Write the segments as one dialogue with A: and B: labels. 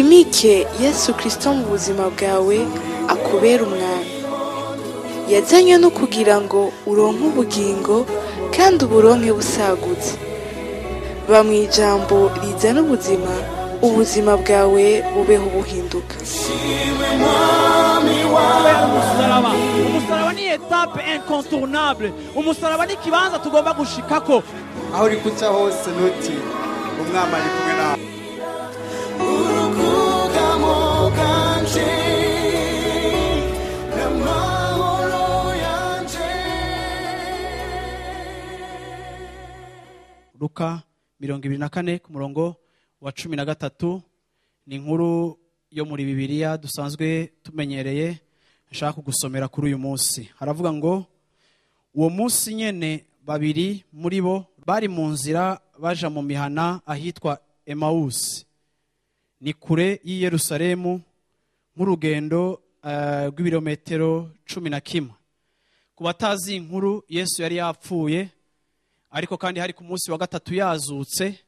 A: wimike Yesu Kristo mu buzima bwawe akubera umwami. Yazanywe no kugira ngo uronke ubugingo kandi uburonke busagutse. Ba mu ijambo rizana ubuzima bwawe bubeho buhinduka.
B: Umusaraba ni etape incontournable. Umusaraba ni kibanza tugomba gushikako.
C: Aho uri kuca hose nuti umwami ari kumwe nawe.
B: Luka 24 ku murongo wa 13 ni inkuru yo muri Bibiliya dusanzwe tumenyereye. Nshaka kugusomera kuri uyu munsi. Haravuga ngo uwo munsi nyene babiri muri bo bari mu nzira baja mu mihana ahitwa Emmaus, ni kure y'i Yerusalemu nk'urugendo rw'ibirometero 11. Ku batazi inkuru, Yesu yari yapfuye, ariko kandi hari ku munsi wa gatatu yazutse.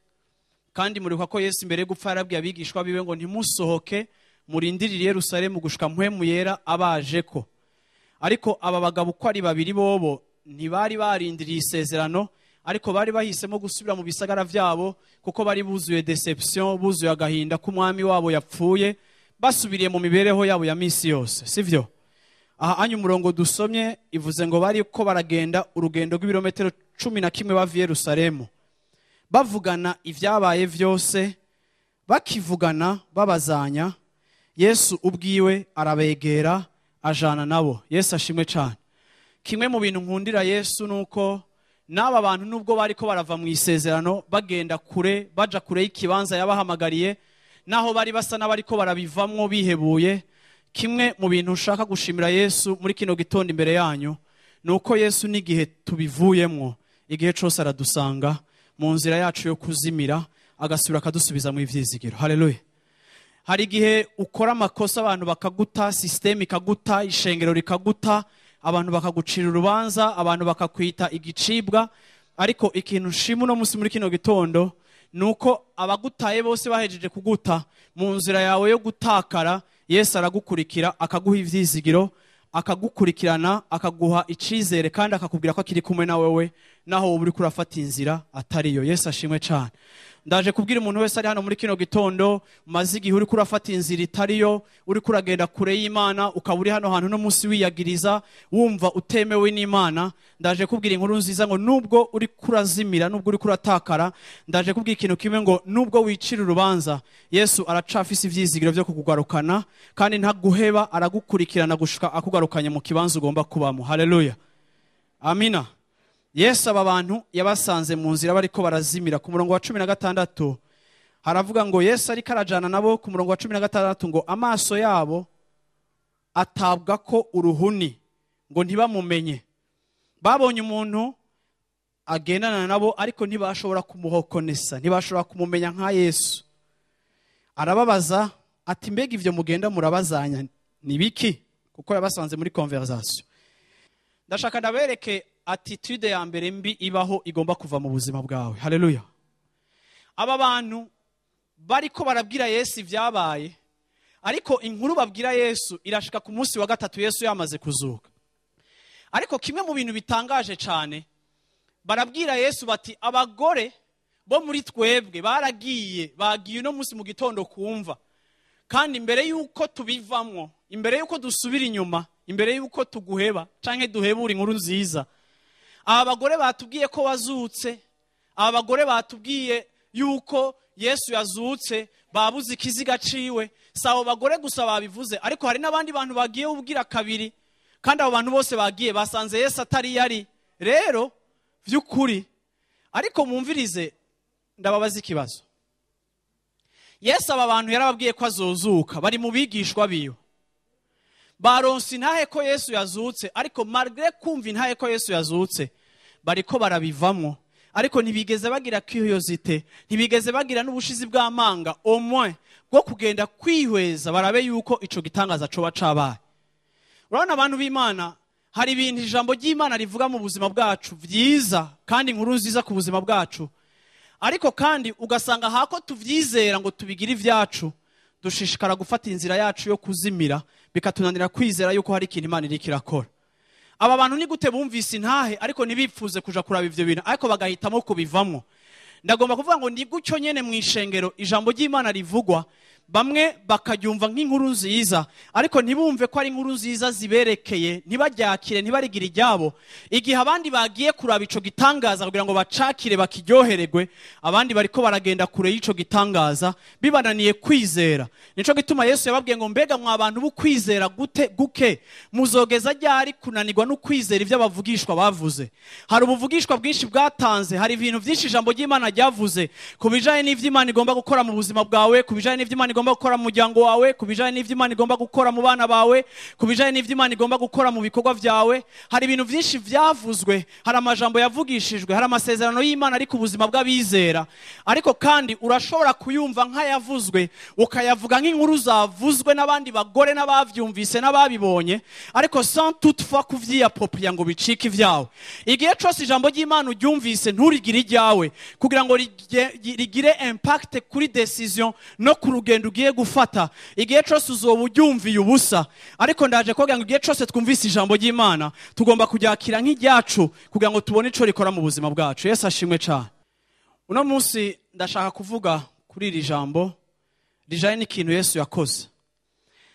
B: Kandi muribuka ko Yesu imbere yo gupfa yarabwiye abigishwa biwe ngo ntimusohoke murindirire Yerusalemu gushika mpwemu yera abajeko. Ariko aba bagabo uko ari babiri bobo ntibari barindiriye isezerano, ariko bari bahisemo gusubira mu bisagara vyabo kuko bari buzuye deception, buzuye agahinda ko umwami wabo yapfuye, basubiriye mu mibereho yabo ya misi yose, sivyo? Aha anyu murongo dusomye ivuze ngo bari ko baragenda urugendo rw'ibirometero 11 bavuye Yerusalemu, bavugana ivyabaye vyose, bakivugana babazanya. Yesu ubwiwe arabegera ajana nabo. Yesu ashimwe cyane. Kimwe mu bintu nkundira Yesu nuko n'aba bantu nubwo bariko barava mu isezerano bagenda kure, baja kure y'ikibanza yabahamagariye, naho bari basa n'abariko barabivamwo bihebuye. Kimwe mu bintu ushaka gushimira Yesu muri kino gitondo imbere yanyu nuko Yesu n'igihe tubivuyemwo, igihe cyose aradusanga mu nzira yacu yo kuzimira, agasubira akadusubiza mu ivyizigiro. Haleluya. Hari igihe ukora amakosa abantu bakaguta, system ikaguta, ishengero rikaguta, abantu bakagucira urubanza, abantu bakakwita igicibwa. Ariko ikintu nshima no musi muri kino gitondo nuko abagutaye bose bahejeje kuguta, mu nzira yawe yo gutakara Yesu aragukurikira akaguha ivyizigiro, akagukurikirana, akaguha icizere kandi akakubwira ko akiri kumwe na wewe naho wowe uri kurafata inzira atariyo. Yesu ashimwe cyane. Ndaje kubwira umuntu wese ari hano muri kino gitondo umaze igihe uri kurafata inzira itariyo, uri kuragenda kure y'Imana, ukaba uri hano hantu no munsi wiyagiriza wumva utemewe n'Imana. Ndaje kubwira inkuru nziza ngo nubwo uri kurazimira, nubwo uri kuratakara, ndaje kubwira ikintu kimwe ngo nubwo wicira urubanza, Yesu aracafise ivyizigiro byo kukugarukana kandi ntaguheba, aragukurikirana gushika akugarukanye mu kibanza ugomba kubamo. Haleluya. Amina. Yesu aba bantu yabasanze mu nzira bariko barazimira. Ku murongo wa 16 haravuga ngo Yesu ariko arajana nabo. Ku murongo wa 16 ngo amaso yabo atabwa ko uruhuni ngo ntibamumenye. Babonye umuntu agendana nabo ariko ntibashobora kumuhokonesa, ntibashobora kumumenya nka Yesu. Arababaza ati mbega ivyo mugenda murabazanya ni biki? Kuko yabasanze muri conversation. Ndashaka ndabereke attitude ya mbere mbi ibaho igomba kuva mu buzima bwawe. Haleluya. Aba bantu bariko barabwira Yesu ivyabaye, ariko inkuru babwira Yesu irashika ku munsi wa gatatu Yesu yamaze kuzuka. Ariko kimwe mu bintu bitangaje cyane, barabwira Yesu bati abagore bo muri twebwe bagiye no munsi mu gitondo kumva, kandi imbere yuko tubivamwo, imbere yuko dusubira inyuma, imbere yuko tuguheba canke duhebura inkuru nziza, aba bagore batubwiye ko wazutse, aba bagore batubwiye yuko Yesu yazutse, babuze ikiziga ciwe. Sabo bagore gusa babivuze, ariko hari n'abandi bantu bagiye ubwira kabiri, kandi abo bantu bose bagiye basanze Yesu atari yari. Rero vy'ukuri, ariko mumvirize ndababaza ikibazo. Yesu aba bantu yarababwiye ko azozuka, bari mu bigishwa biyo, baronse intahe ko Yesu yazutse, ariko malgré kumva intahe ko Yesu yazutse bariko barabivamwo, ariko ntibigeze bagira curiosité, ntibigeze bagira n'ubushizi bw'amanga au moins bwo kugenda kwihweza barabe yuko ico gitangaza coba cabaye. Urabona abantu b'Imana, hari ibintu ijambo ry'Imana rivuga mu buzima bwacu vyiza kandi inkuru nziza ku buzima bwacu, ariko kandi ugasanga hako tuvyizera ngo tubigira ivyacu, dushishikara gufata inzira yacu yo kuzimira bikatunanira kwizera yuko hari ikintu Imana iriko irakora. Aba bantu ni gute bumvise intahe ariko ntibipfuze kuja kuraba ivyo bintu ariko bagahitamo kubivamwo. Ndagomba kuvuga ngo ndi gutyo nyene mw'ishengero ijambo ry'Imana rivugwa, bamwe bakaryumva nk'inkuru nziza ariko ntibumve ko ari inkuru nziza ziberekeye, ntibaryakire, ntibarigira iryabo. Igihe abandi bagiye kuraba ico gitangaza kugira ngo bacakire bakiryohererwe, abandi bariko baragenda kure y'ico gitangaza bibananiye kwizera. Nico gituma Yesu yababwiye ngo mbega mwa abantu b'ukwizera guke muzogeza ryari kunanirwa no kwizera ivyo abavugishwa bavuze. Hari ubuvugishwa bwinshi bwatanze, hari ibintu vyinshi ijambo ry'Imana ryavuze kubijanye n'ivyo Imana igomba gukora mu buzima bwawe, kubijanye n'ivyo Imana igomba gukora mu muryango wawe, kubijanye n'ivyo Imana igomba gukora mu bana bawe, kubijanye n'ivyo Imana igomba gukora mu bikorwa vyawe. Hari ibintu vyinshi vyavuzwe, hari amajambo yavugishijwe, hari amasezerano y'Imana ari ku buzima bw'abizera, ariko kandi urashobora kuyumva nk'ayavuzwe ukayavuga nk'inkuru zavuzwe n'abandi bagore n'abavyumvise n'ababibonye, ariko sans toutefois kuvyiapproprier ngo bicike ivyawe. Igihe cose ijambo ry'Imana uryumvise nturigire iryawe kugira ngo rigire impact kuri decision no ku rugendo ugiye gufata. Igihe cose uzoba uryumviye ubusa, ariko ndaje kugira ngo igihe cose twumvise ijambo ry'Imana tugomba kuryakira nk'iryacu kugira ngo tubone ico rikora mu buzima bwacu. Yesu ashimwe cyane. Uno munsi ndashaka kuvuga kuri iri jambo rijanye n'ikintu Yesu yakoze.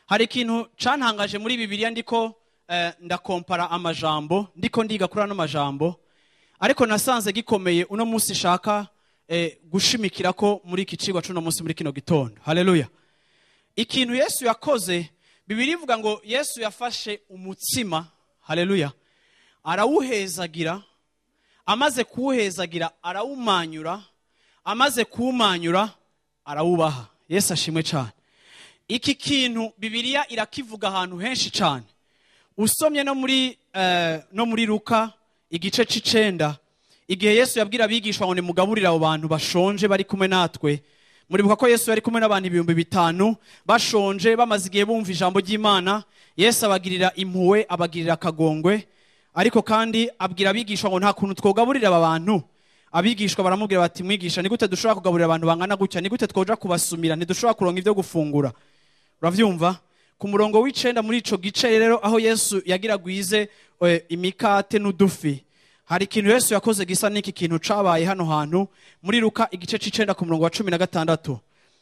B: Hari ikintu cantangaje muri Bibiliya ndiko ndakompara amajambo, ndiko ndiga kuri ano majambo, ariko nasanze gikomeye uno munsi shaka gushimikira ko muri iki cigwa c'uno munsi muri kino gitondo. Haleluya. Ikintu Yesu yakoze, Bibiliya ivuga ngo Yesu yafashe umutsima, haleluya, arawuhezagira, amaze kuwuhezagira arawumanyura, amaze kuwumanyura arawubaha. Yesu ashimwe cyane. Iki kintu Bibiliya irakivuga ahantu henshi cyane. Usomye no muri Luka igice c'icenda, igihe Yesu yabwira abigishwa ngo nimugaburire abo bantu bashonje bari kumwe natwe. Muribuka ko Yesu yari kumwe n'abantu 5,000 bashonje bamaze igihe bumva ijambo ry'Imana. Yesu abagirira impuhwe, abagirira akagongwe, ariko kandi abwira abigishwa ngo nta kuntu twogaburira aba bantu. Abigishwa baramubwira bati mwigisha, ni gute dushobora kugaburira abantu bangana gutya? Ni gute twoja kubasumira? Ntidushobora kuronka ivyo gufungura. Uravyumva? Ku murongo w'icenda muri ico gice rero aho Yesu yagira gwize imikate n'udufi, hari ikintu Yesu yakoze gisa n'iki kintu cabaye hano hantu muri Luka igice c'icenda ku murongo wa 16.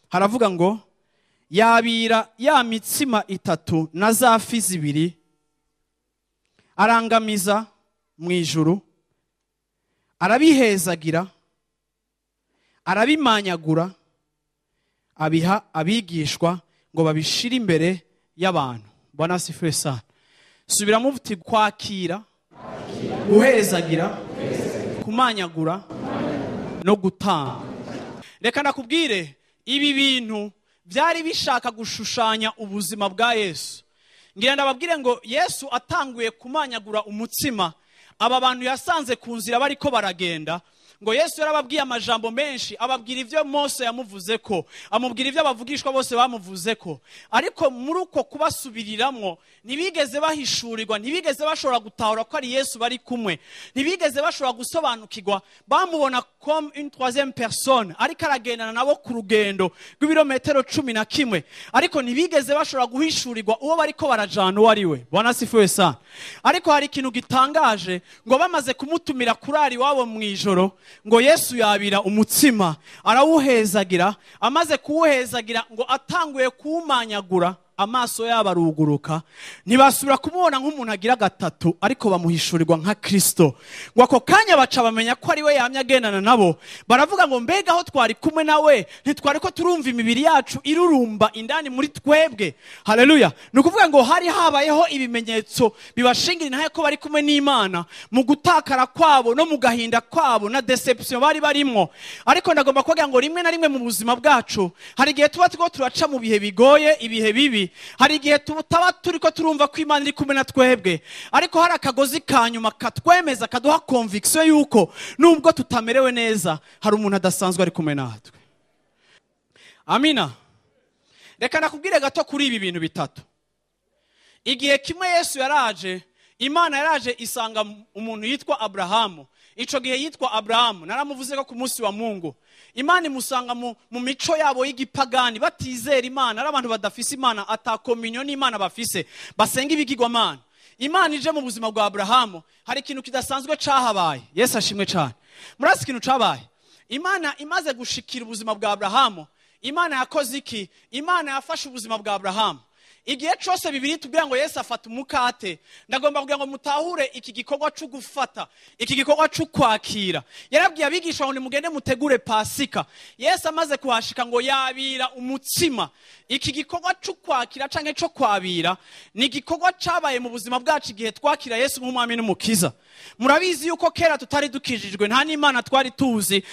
B: Haravuga ngo yabira ya mitsima 3 na za fi 2 arangamiza mu ijuru, arabihezagira, arabimanyagura, abiha abigishwa ngo babishire imbere y'abantu. Bwana asifiwe sana. Subira mu vuti kwakira, guhezagira, kumanyagura no gutanga. Reka nakubwire ibi bintu byari bishaka gushushanya ubuzima bwa Yesu. Ngira ndababwire ngo Yesu atanguye kumanyagura umutsima, aba bantu yasanze ku nzira bariko baragenda, ngo Yesu yarababwiye amajambo menshi, ababwira ivyo Mose yamuvuze ko, amubwira ivyo abavugishwa bose bamuvuze ko, ariko muri uko kubasubiriramwo ntibigeze bahishurirwa, ntibigeze bashobora gutahura ko ari Yesu bari kumwe, ntibigeze bashobora gusobanukirwa, bamubona comme une troisième personne ariko aragendana nabo ku rugendo rw'ibirometero 11, ariko ntibigeze bashobora guhishurirwa uwo bariko barajana uwo ari we. Bwana asifiwe sana. Ariko hari ikintu gitangaje, ngo bamaze kumutumira kurari wabo mwijoro, ngo Yesu yabira umutsima arawuhezagira, amaze kuwuhezagira ngo atanguye kuwumanyagura, amaso yabo aruguruka, ntibasubira kumubona nk'umuntu agira gatatu, ariko bamuhishurirwa nka Kristo. Ngo ako kanya baca bamenya ko ari we yamye agendana nabo, baravuga ngo mbega aho twari kumwe nawe ntitwari ko turumva imibiri yacu irurumba indani muri twebwe. Haleluya. Ni ukuvuga ngo hari habayeho ibimenyetso bibashingira intahe ko bari kumwe n'Imana mu gutakara kwabo no mu gahinda kwabo na deception bari barimwo. Ariko ndagomba kuvuga ngo rimwe na rimwe mu buzima bwacu hari igihe tuba turaca mu bihe bigoye, ibihe bibi, hari igihe tutaba turiko turumva ko Imana iri kumwe na twebwe, ariko hari akagozi kanyuma katwemeza, kaduha conviction yuko nubwo tutamerewe neza hari umuntu adasanzwe ari kumwe natwe. Amina. Reka nakubwire gato kuri ibi bintu bitatu. Igihe kimwe Yesu yaraje imana yaraje isanga umuntu yitwa Abrahamu. Ico gihe yitwa Abrahamu naramuvuze ko ku munsi wa Mungu. Imana imusanga mu mico yabo y'igipagani, batizera Imana, ari abantu badafise Imana, atakominyo n'Imana bafise, basenga ibigirwamana. Imana ije mu buzima bwa Abrahamu, hari ikintu kidasanzwe cahabaye. Yesu ashimwe cyane. Murasi ikintu cabaye, Imana imaze gushikira ubuzima bwa Abrahamu, Imana yakoze iki? Imana yafashe ubuzima bwa Abrahamu. Igihe cyose Bibiliya tubwira ngo Yesu afata umukate, ndagomba kugira ngo mutahure iki gikorwa cyo gufata, iki gikorwa cyo kwakira. Yarabwiye abigisha ngo nimugende mutegure Pasika. Yesu amaze kuhashika ngo yabira umutsima. Iki gikorwa cyo kwakira canke cyo kwabira ni igikorwa cabaye mu buzima bwacu igihe twakira Yesu nk'umwami n'umukiza. Murabizi yuko kera tutari dukijijwe, nta n'Imana twari tuzi.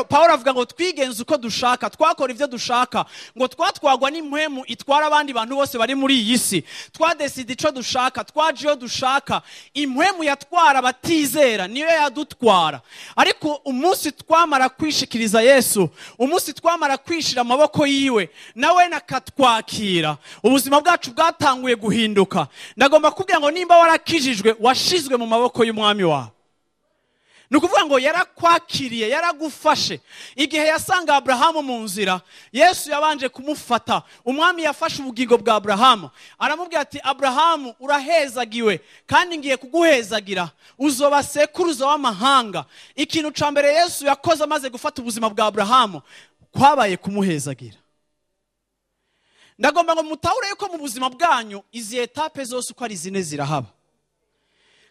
B: Paulo avuga ngo twigenze uko dushaka, twakora ivyo dushaka, ngo twatwagwa n'impwemu itwara abandi bantu bose bari muri iyi si. Twadeside ico dushaka, twaje iyo dushaka. Impwemu yatwara abatizera niyo yadutwara. Ariko umunsi twamara kwishikiriza Yesu, umunsi twamara kwishira amaboko yiwe, nawe nakatwakira, ubuzima bwacu bwatanguye guhinduka. Ndagomba kubwira ngo nimba warakijijwe, washizwe mu maboko y'umwami wawe. Nukuvuga ngo yarakwakiriye, yaragufashe. Igihe yasanga Abrahamu mu nzira, Yesu yabanje kumufata. Umwami yafashe ubugingo bwa Abrahamu, aramubwira ati Abrahamu urahezagiwe kandi ngiye kuguhezagira, uzoba sekuruza w'amahanga. Ikintu ca mbere Yesu yakoze amaze gufata ubuzima bwa Abrahamu kwabaye kumuhezagira. Ndagomba ngo mutahure yuko mu buzima bwanyu izi etape zose uko ari zine zirahaba.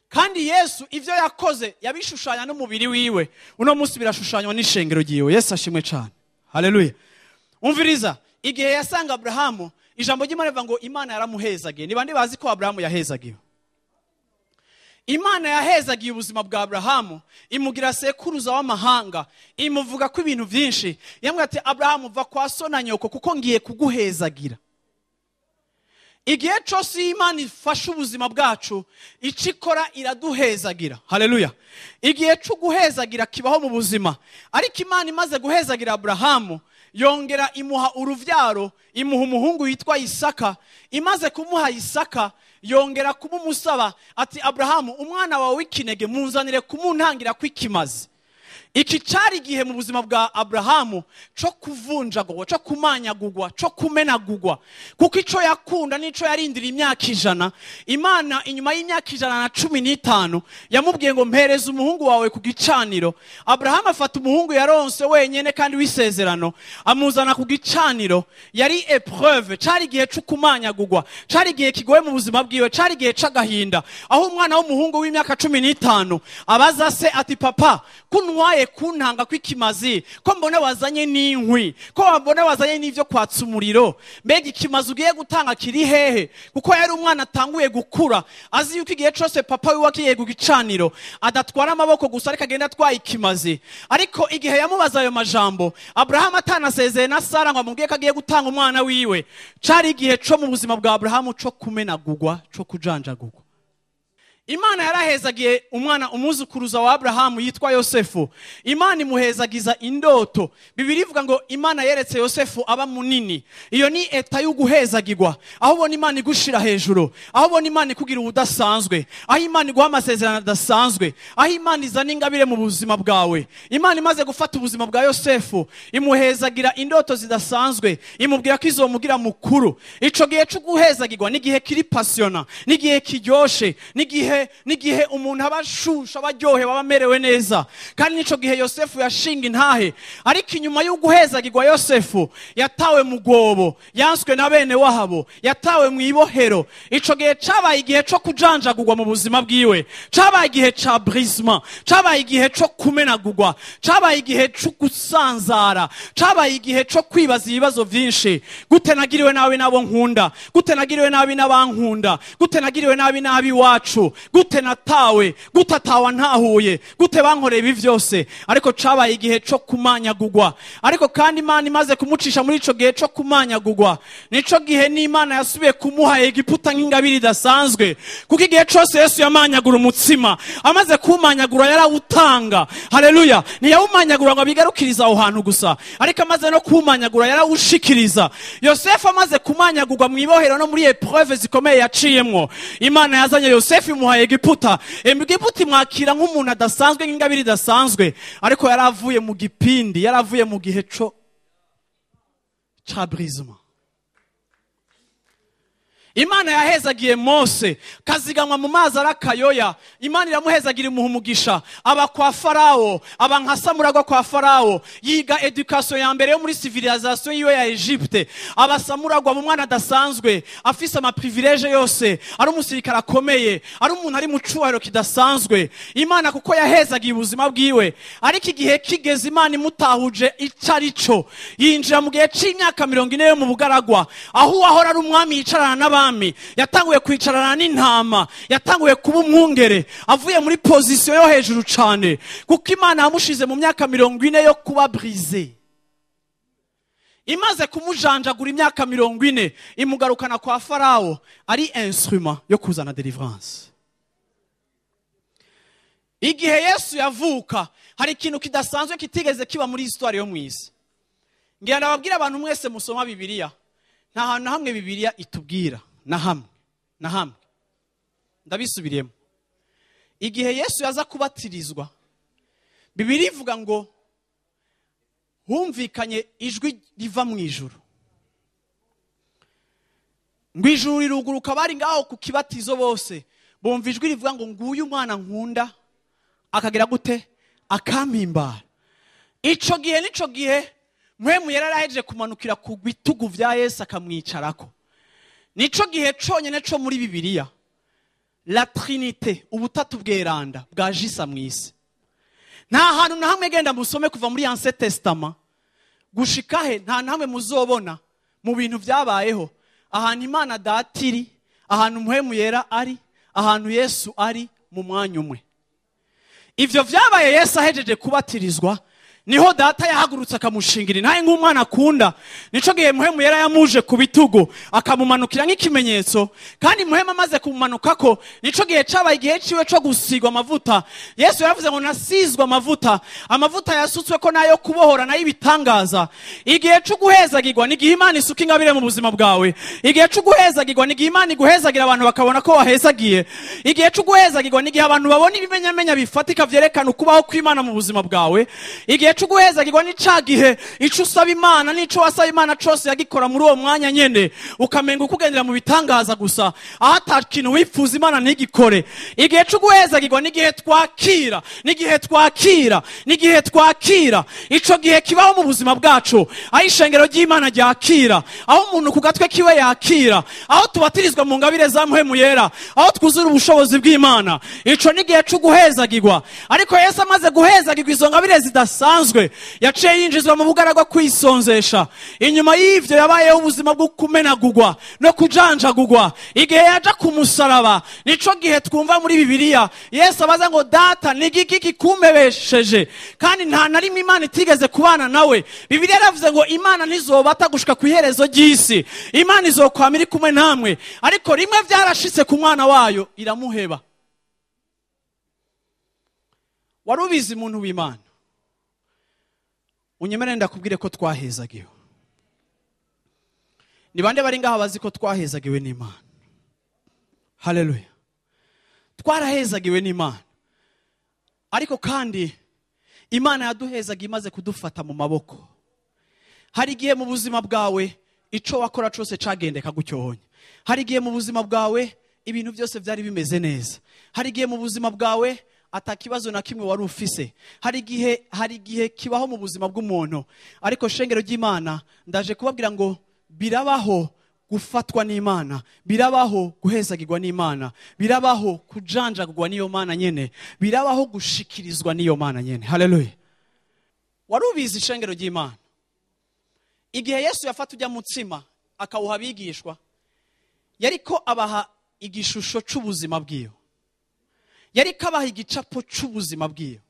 B: Kandi Yesu ivyo yakoze yabishushanya n'umubiri wiwe, uno munsi birashushanywa n'ishengero ryiwe. Yesu ashimwe cyane. Haleluya. Umviriza, igihe yasanga Abrahamu, ijambo ry'Imana rivuga ngo Imana yaramuhezagiye. Ni bande bazi ko Abrahamu yahezagiye? Imana yahezagiye ubuzima bwa Abrahamu, imugira sekuruza w'amahanga, imuvuga ko ibintu byinshi. Yamwe ati Abrahamu va kwa so na nyoko kuko ngiye kuguhezagira. Igihe cyose Imana ifashe ubuzima bwacu, icikora iraduhezagira. Haleluya. Igihe cyo guhezagira kibaho mu buzima, ariko Imana imaze guhezagira Abrahamu, yongera imuha uruvyaro, imuha umuhungu yitwa Isaka. Imaze kumuha Isaka, yongera kumumusaba ati Abrahamu, umwana wawe w'ikinege munzanire kumuntangira kwikimazi. Iki cari igihe mu buzima bwa Abrahamu cyo kuvunjagurwa, cyo kumanyagurwa, cyo kumenagurwa. Kuko ico yakunda nico yarindira imyaka 100. Imana inyuma y'imyaka 115 yamubwiye ngo mpereze umuhungu wawe ku gicaniro. Abrahamu afata umuhungu yaronse wenyene kandi wisezerano, amuzana ku gicaniro. Yari epreuve, cari igihe cyo kumanyagurwa, cari igihe kigoye mu buzima bwiwe, cari igihe c'agahinda. Aho umwana w'umuhungu w'imyaka 15 abaza se ati papa, kunwaye kuntanga kwikimazi, ko mbona wazanye n'inkwi, ko mbona wazanye n'ivyo kwatsa umuriro, mbega ikimazi ugiye gutanga kiri hehe? Kuko yari umwana atanguye gukura, azi yuko igihe cyose papa wiwe akiye gugicaniro adatwara amaboko gusa ariko agenda atwaye ikimazi. Ariko igihe yamubaza ayo majambo, Abrahamu atanasezeye na Sara ngo amubwiye ko agiye gutanga umwana wiwe, cari igihe cyo mu buzima bwa Abrahamu cyo kumenagurwa, cyo kujanjagurwa. Imana yarahezagiye umwana umuzukuruza wa Abrahamu yitwa Yosefu. Imana imuhezagiza indoto. Bibiliya ivuga ngo Imana yeretse Yosefu aba munini. Iyo ni eta y'uguhezagirwa. Aho ubona Imana igushira hejuru, aho ubona Imana ikugira ubudasanzwe, aho Imana iguha amasezerano adasanzwe, aho Imana izana ingabire mu buzima bwawe. Imana imaze gufata ubuzima bwa Yosefu, imuhezagira indoto zidasanzwe, imubwira ko izomugira mukuru. Ico gihe cyo guhezagirwa n'igihe kiri pasiona, n'igihe kiryoshe, n'igihe umuntu abashusha abaryohe babamerewe neza. Kandi nico gihe Yosefu yashinga intahe. Ariko inyuma yo guhezagirwa Yosefu yatawe mu gobo, yanswe na bene wahabo, yatawe mu ibohero. Ico gihe cabaye igihe cyo kujanjagurwa mu buzima bwiwe, cabaye igihe ca brisement, cabaye igihe cyo kumenagurwa, cabaye igihe cyo gusanzara, cabaye igihe cyo kwibaza ibibazo byinshi. Gute nagiriwe nabi nabo nkunda, gute nagiriwe nabi nabankunda, gute nagiriwe nabi nabi wacu, gute natawe, gute atawa ntahuye, gute bankoreye ibi vyose. Ariko cabaye igihe cyo kumanyagurwa. Ariko kandi Imana imaze kumucisha muri ico gihe cyo kumanyagurwa, nico gihe n'Imana yasubiye kumuha Egiputa nk'ingabire idasanzwe. Kuko igihe cyose Yesu yamanyagura umutsima, amaze kumanyagura yarawutanga. Haleluya. Ntiyawumanyagura ngo abigarukiriza aho hantu gusa, ariko amaze no kumanyagura yarawushikiriza. Yosefu amaze kumanyagurwa mu ibohero no muri epreuve zikomeye yaciyemwo, Imana yazanye Yosefu bamuhaye Egiputa. Egiputa imwakira nk'umuntu adasanzwe, nk'ingabire idasanzwe, ariko yaravuye mu gipindi, yaravuye mu gihe ca brisement. Imana yahezagiye Mose, kaziganwa mu mazi arakayoya. Imana iramuhezagira imuha umugisha, aba kwa Farawo, aba nka Samuragwa kwa Farawo, yiga education ya mbere yo muri civilisation yiwe ya Egypte. Aba Samuragwa mu mwana adasanzwe, afise ama privilege yose, ari umusirikare akomeye, ari umuntu ari mu cyubahiro kidasanzwe. Imana kuko yahezagiye ubuzima bwiwe, ariko igihe kigeze Imana imutahuje icarico, yinjira mu gihe c'imyaka 40 yo mu bugaragwa, aho wahora ari umwami yicarana n'abami, yatanguye kwicarana n'intama, yatanguye kuba umwungere, avuye muri position yo hejuru cyane, kuko Imana yamushize mu myaka 40 yo kuba brisé. Imaze kumujanjagura imyaka 40, imugarukana kwa Farawo ari instrument yo kuzana deliverance. Igihe Yesu yavuka, hari ikintu kidasanzwe kitigeze kiba muri histoire yo mwisi. Ngira ndababwira abantu mwese musoma Bibiliya, nta hantu na hamwe Bibiliya itubwira na hamwe ndabisubiriyemo. Igihe Yesu yaza kubatirizwa, Bibiliya ivuga ngo humvikanye ijwi riva mu ijuru, ngo ijuru riruguruka, bari ngaho ku kibatizo bose bumva ijwi rivuga ngo nguyu umwana nkunda, akagira gute, akampimbara. Ico gihe Mpwemu Yera yarahejeje kumanukira ku bitugu vya Yesu akamwicarako. Nico gihe conyene co muri Bibiliya la Trinité, ubutatu bweranda bwajisa mwisi. Nta hantu na hamwe genda musome kuva muri Ancien Testament gushikahe, nta namwe muzobona mu bintu vyabayeho ahantu Imana datiri, ahantu Mpwemu Yera ari, ahantu Yesu ari mu mwanya umwe. Ivyo vyabaye Yesu ahejeje kubatirizwa, niho data yahagurutse akamushingira intahe nk'umwana akunda. Nico gihe Mpwemu Yera yamuje ku bitugu akamumanukira nk'ikimenyetso, kandi Mpwemu amaze kumumanukako, nico gihe cabaye igihe ciwe co gusigwa amavuta. Yesu yaravuze ngo nasizwa amavuta yasutswe ko nayo kubohora nayo ibitangaza. Igihe cyo guhezagirwa ni igihe Imana isuka ingabire mu buzima bwawe. Igihe cyo guhezagirwa ni igihe Imana iguhezagira abantu bakabona ko wahezagiye. Igihe cyo guhezagirwa ni igihe abantu babona ibimenyamenya bifatika vyerekana ukubaho kw'Imana mu buzima bwawe. Igihe cyo guhezagirwa ni cagihe ico usaba Imana n'ico wasaba Imana cose yagikora muri uwo mwanya nyene, ukamenga ukugendera mu bitangaza gusa, aho atakintu wifuza Imana ntigikore. Igihe cyo guhezagirwa ni igihe twakira, ico gihe kibaho mu buzima bwacu, aho ishengero ry'Imana ryakira, aho umuntu ku gatwe kiwe yakira, aho tubatirizwa mu ngabire za Mpwemu Yera, aho twuzura ubushobozi bw'Imana. Ico ni igihe cyo guhezagirwa. Ariko Yesu amaze guhezagirwa izo ngabire zidasanzwe, yaciye yinjizwa mu bugaragwa kwisonzesha. Inyuma y'ivyo yabayeho ubuzima bwo kumenagurwa no kujanjagurwa. Igihe yaja ku musaraba, nico gihe twumva muri Bibiliya Yesu abaza ngo data ni igiki kikumbebesheje, kandi nta na rimwe Imana itigeze kubana nawe. Bibiliya yaravuze ngo Imana ntizobata gushika ku iherezo ry'isi, Imana izokwama iri kumwe namwe. Ariko rimwe vyarashitse ku mwana wayo iramuheba. Warubizi muntu w'Imana, unyemere ndakubwire ko twahezagiwe. Ni bande bari ngaha bazi ko twahezagiwe n'Imana? Haleluya. Twarahezagiwe n'Imana, ariko kandi Imana yaduhezaga imaze kudufata mu maboko. Hari igihe mu buzima bwawe ico wakora cose cagendeka gucyohonya. Hari igihe mu buzima bwawe ibintu byose vyari bimeze neza. Hari igihe mu buzima bwawe atakibazo na kimwe wari ufise. Hari igihe kibaho mu buzima bw'umuntu. Ariko shengero ry'Imana ndaje kubabwira ngo birabaho gufatwa n'Imana, birabaho guhezagirwa n'Imana, birabaho kujanjagurwa n'iyo Mana nyene, birabaho gushikirizwa n'iyo Mana nyene. Haleluya. Warubizi shengero ry'Imana, igihe Yesu yafata ujya mutsima akawuha abigishwa, yariko abaha igishusho c'ubuzima bwiyo, yariko abaha igicapo c'ubuzima bwiyo,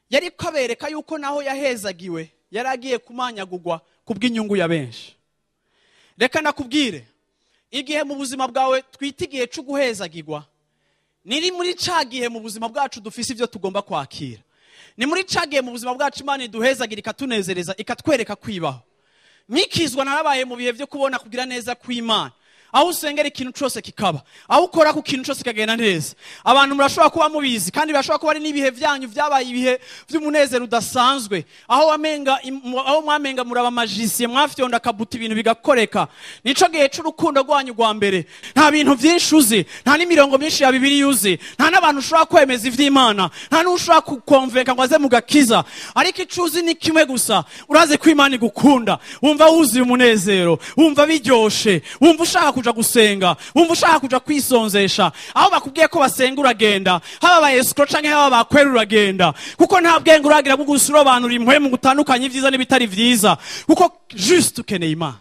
B: yariko abereka yuko naho yahezagiwe yaragiye kumanyagurwa kubw'inyungu ya benshi. Reka nakubwire, igihe mu buzima bwawe twita igihe cyo guhezagirwa, niri muri cagihe mu buzima bwacu dufise ivyo tugomba kwakira. Ni muri cagihe mu buzima bwacu Imana iduhezagira ikatunezereza, ikatwereka kwibaho. Mikizwa narabaye mu bihe byo kubona kugira neza kw'Imana, aho usengera ikintu cyose kikaba, aho ukora ku kintu cyose kikagenda neza. Abantu murashobora kuba mubizi kandi birashobora kuba ari n'ibihe byanyu byabaye ibihe by'umunezero udasanzwe, aho mwamenga muraba magiciye, mwafyonda kabuta ibintu bigakoreka. Nico gihe cy'urukundo rwanyu rwa mbere. Nta bintu byinshi uzi, nta n'imirongo myinshi ya Bibiliya uzi, nta n'abantu ushobora kwemeza ivy'Imana, nta n'ushobora kukonvenka ngo aze mugakiza. Ariko icuzi ni kimwe gusa, uraze ko Imana igukunda, wumva wuzuye umunezero, wumva biryoshe, wumva ushaka kuja gusenga, wumva ushaka kuja kwisonzesha. Aho bakubwiye ko basenga uragenda, haba ba escrow canke haba bakwera uragenda, kuko nta bwenge uragira bwo gusobanura impwemu gutandukanye ivyiza n'ibitari vyiza, kuko juste ukeneye Imana.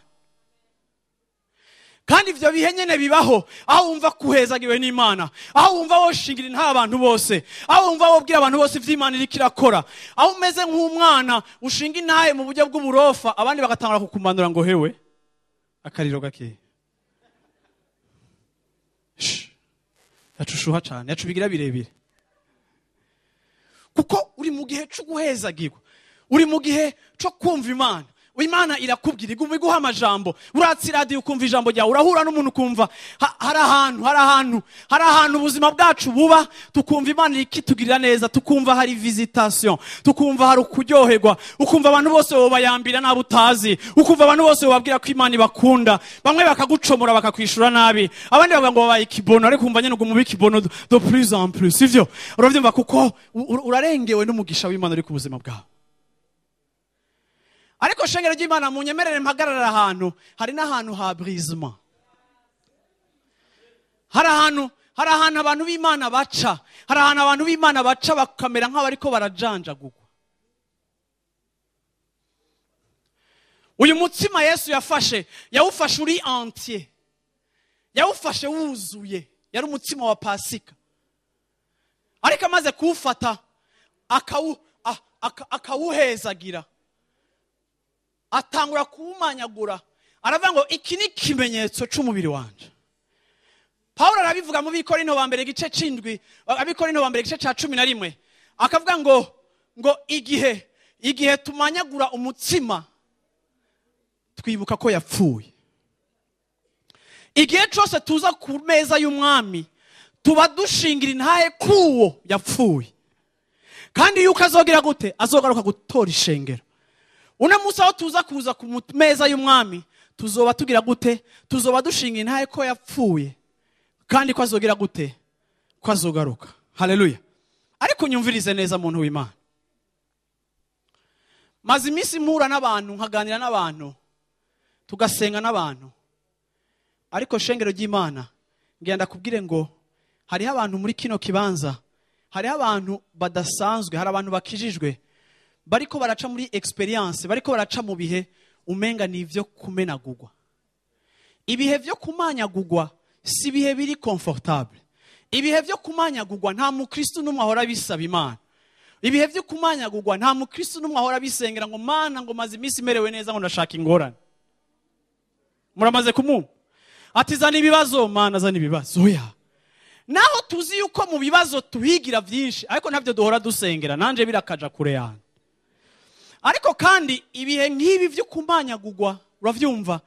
B: Kandi ivyo bihe nyene bibaho aho wumva kuhezagiwe n'Imana, aho wumva woshingira nta abantu bose, aho wumva wobwira abantu bose ivy'Imana iriko irakora, aho umeze nk'umwana ushinga intahe mu buryo bw'uburofa, abandi bagatangura kukumanura ngo hewe akariro gake yacushuha cane, yacubigira birebire, kuko uri mu gihe cyo guhezagirwa, uri mu gihe cyo kumva Imana. Imana irakubwira, iguma iguha amajambo, uratse radio ukumva ijambo ryawe, urahura n'umuntu ukumva hari ahantu ubuzima bwacu buba, tukumva Imana ikitugirira neza, tukumva hari visitation, tukumva hari ukuryoherwa, ukumva abantu bose bobayambira nabo utazi, ukumva abantu bose bababwira ko Imana ibakunda, bamwe bakagucomora bakakwishura nabi, abandi bavuga ngo babaye ikibono, ariko umva nyene ngo mu bikibono de plus en plus, sivyo? Uravyumva kuko urarengewe n'umugisha w'Imana uri ku buzima bwawe. Ariko shengero ry'Imana munyemerere mpagarara ahantu, hari n'ahantu ha brisement. Hari ahantu abantu b'Imana baca, hari ahantu abantu b'Imana baca bakamera nk'abariko barajanjagurwa. Uyu mutsima Yesu yawufashe uri entier, yawufashe wuzuye, yari umutsima wa Pasika. Ariko amaze kuwufata akawuhezagira, atangura kuwumanyagura, aravuga ngo iki ni ikimenyetso cy'umubiri wanje. Paulo arabivuga mu Bikorinto ba mbere igice c'indwi, Abikorinto ba mbere igice ca 11, akavuga ngo igihe tumanyagura umutsima twibuka ko yapfuye. Igihe cyose tuza ku meza y'umwami tuba dushingira intahe kuwo yapfuye, kandi yuko azogira gute, azogaruka gutora ishengero. Una musi aho tuza kuza ku meza y'umwami tuzoba tugira gute, tuzoba dushinga intahe ko yapfuye, kandi ko azogira gute, ko azogaruka. Haleluya. Ariko nyumvirize neza muntu w'Imana, maze iminsi mpura n'abantu, nkaganira n'abantu, tugasenga n'abantu, ariko shengero ry'Imana ngenda kubwire ngo hariho abantu muri kino kibanza, hariho abantu badasanzwe, hari abantu bakijijwe bariko baraca muri experience, bariko baraca mu bihe umenga ni ivyo kumenagurwa. Ibihe vyo kumanyagurwa si bihe biri comfortable. Ibihe vyo kumanyagurwa nta mukristo n'umwe ahora bisaba Imana. Ibihe vyo kumanyagurwa nta mukristo n'umwe ahora bisengera ngo Mana ngo maze iminsi merewe neza ngo ndashaka ingorane. Muramaze kumumva ati zana ibibazo, Mana zana ibibazo. Oya, naho tuzi yuko mu bibazo tuhigira vyinshi, ariko ntabyo duhora dusengera, nanje birakaja kure yana. Ariko kandi ibihe nk'ibi vyo kumanyagurwa, uravyumva,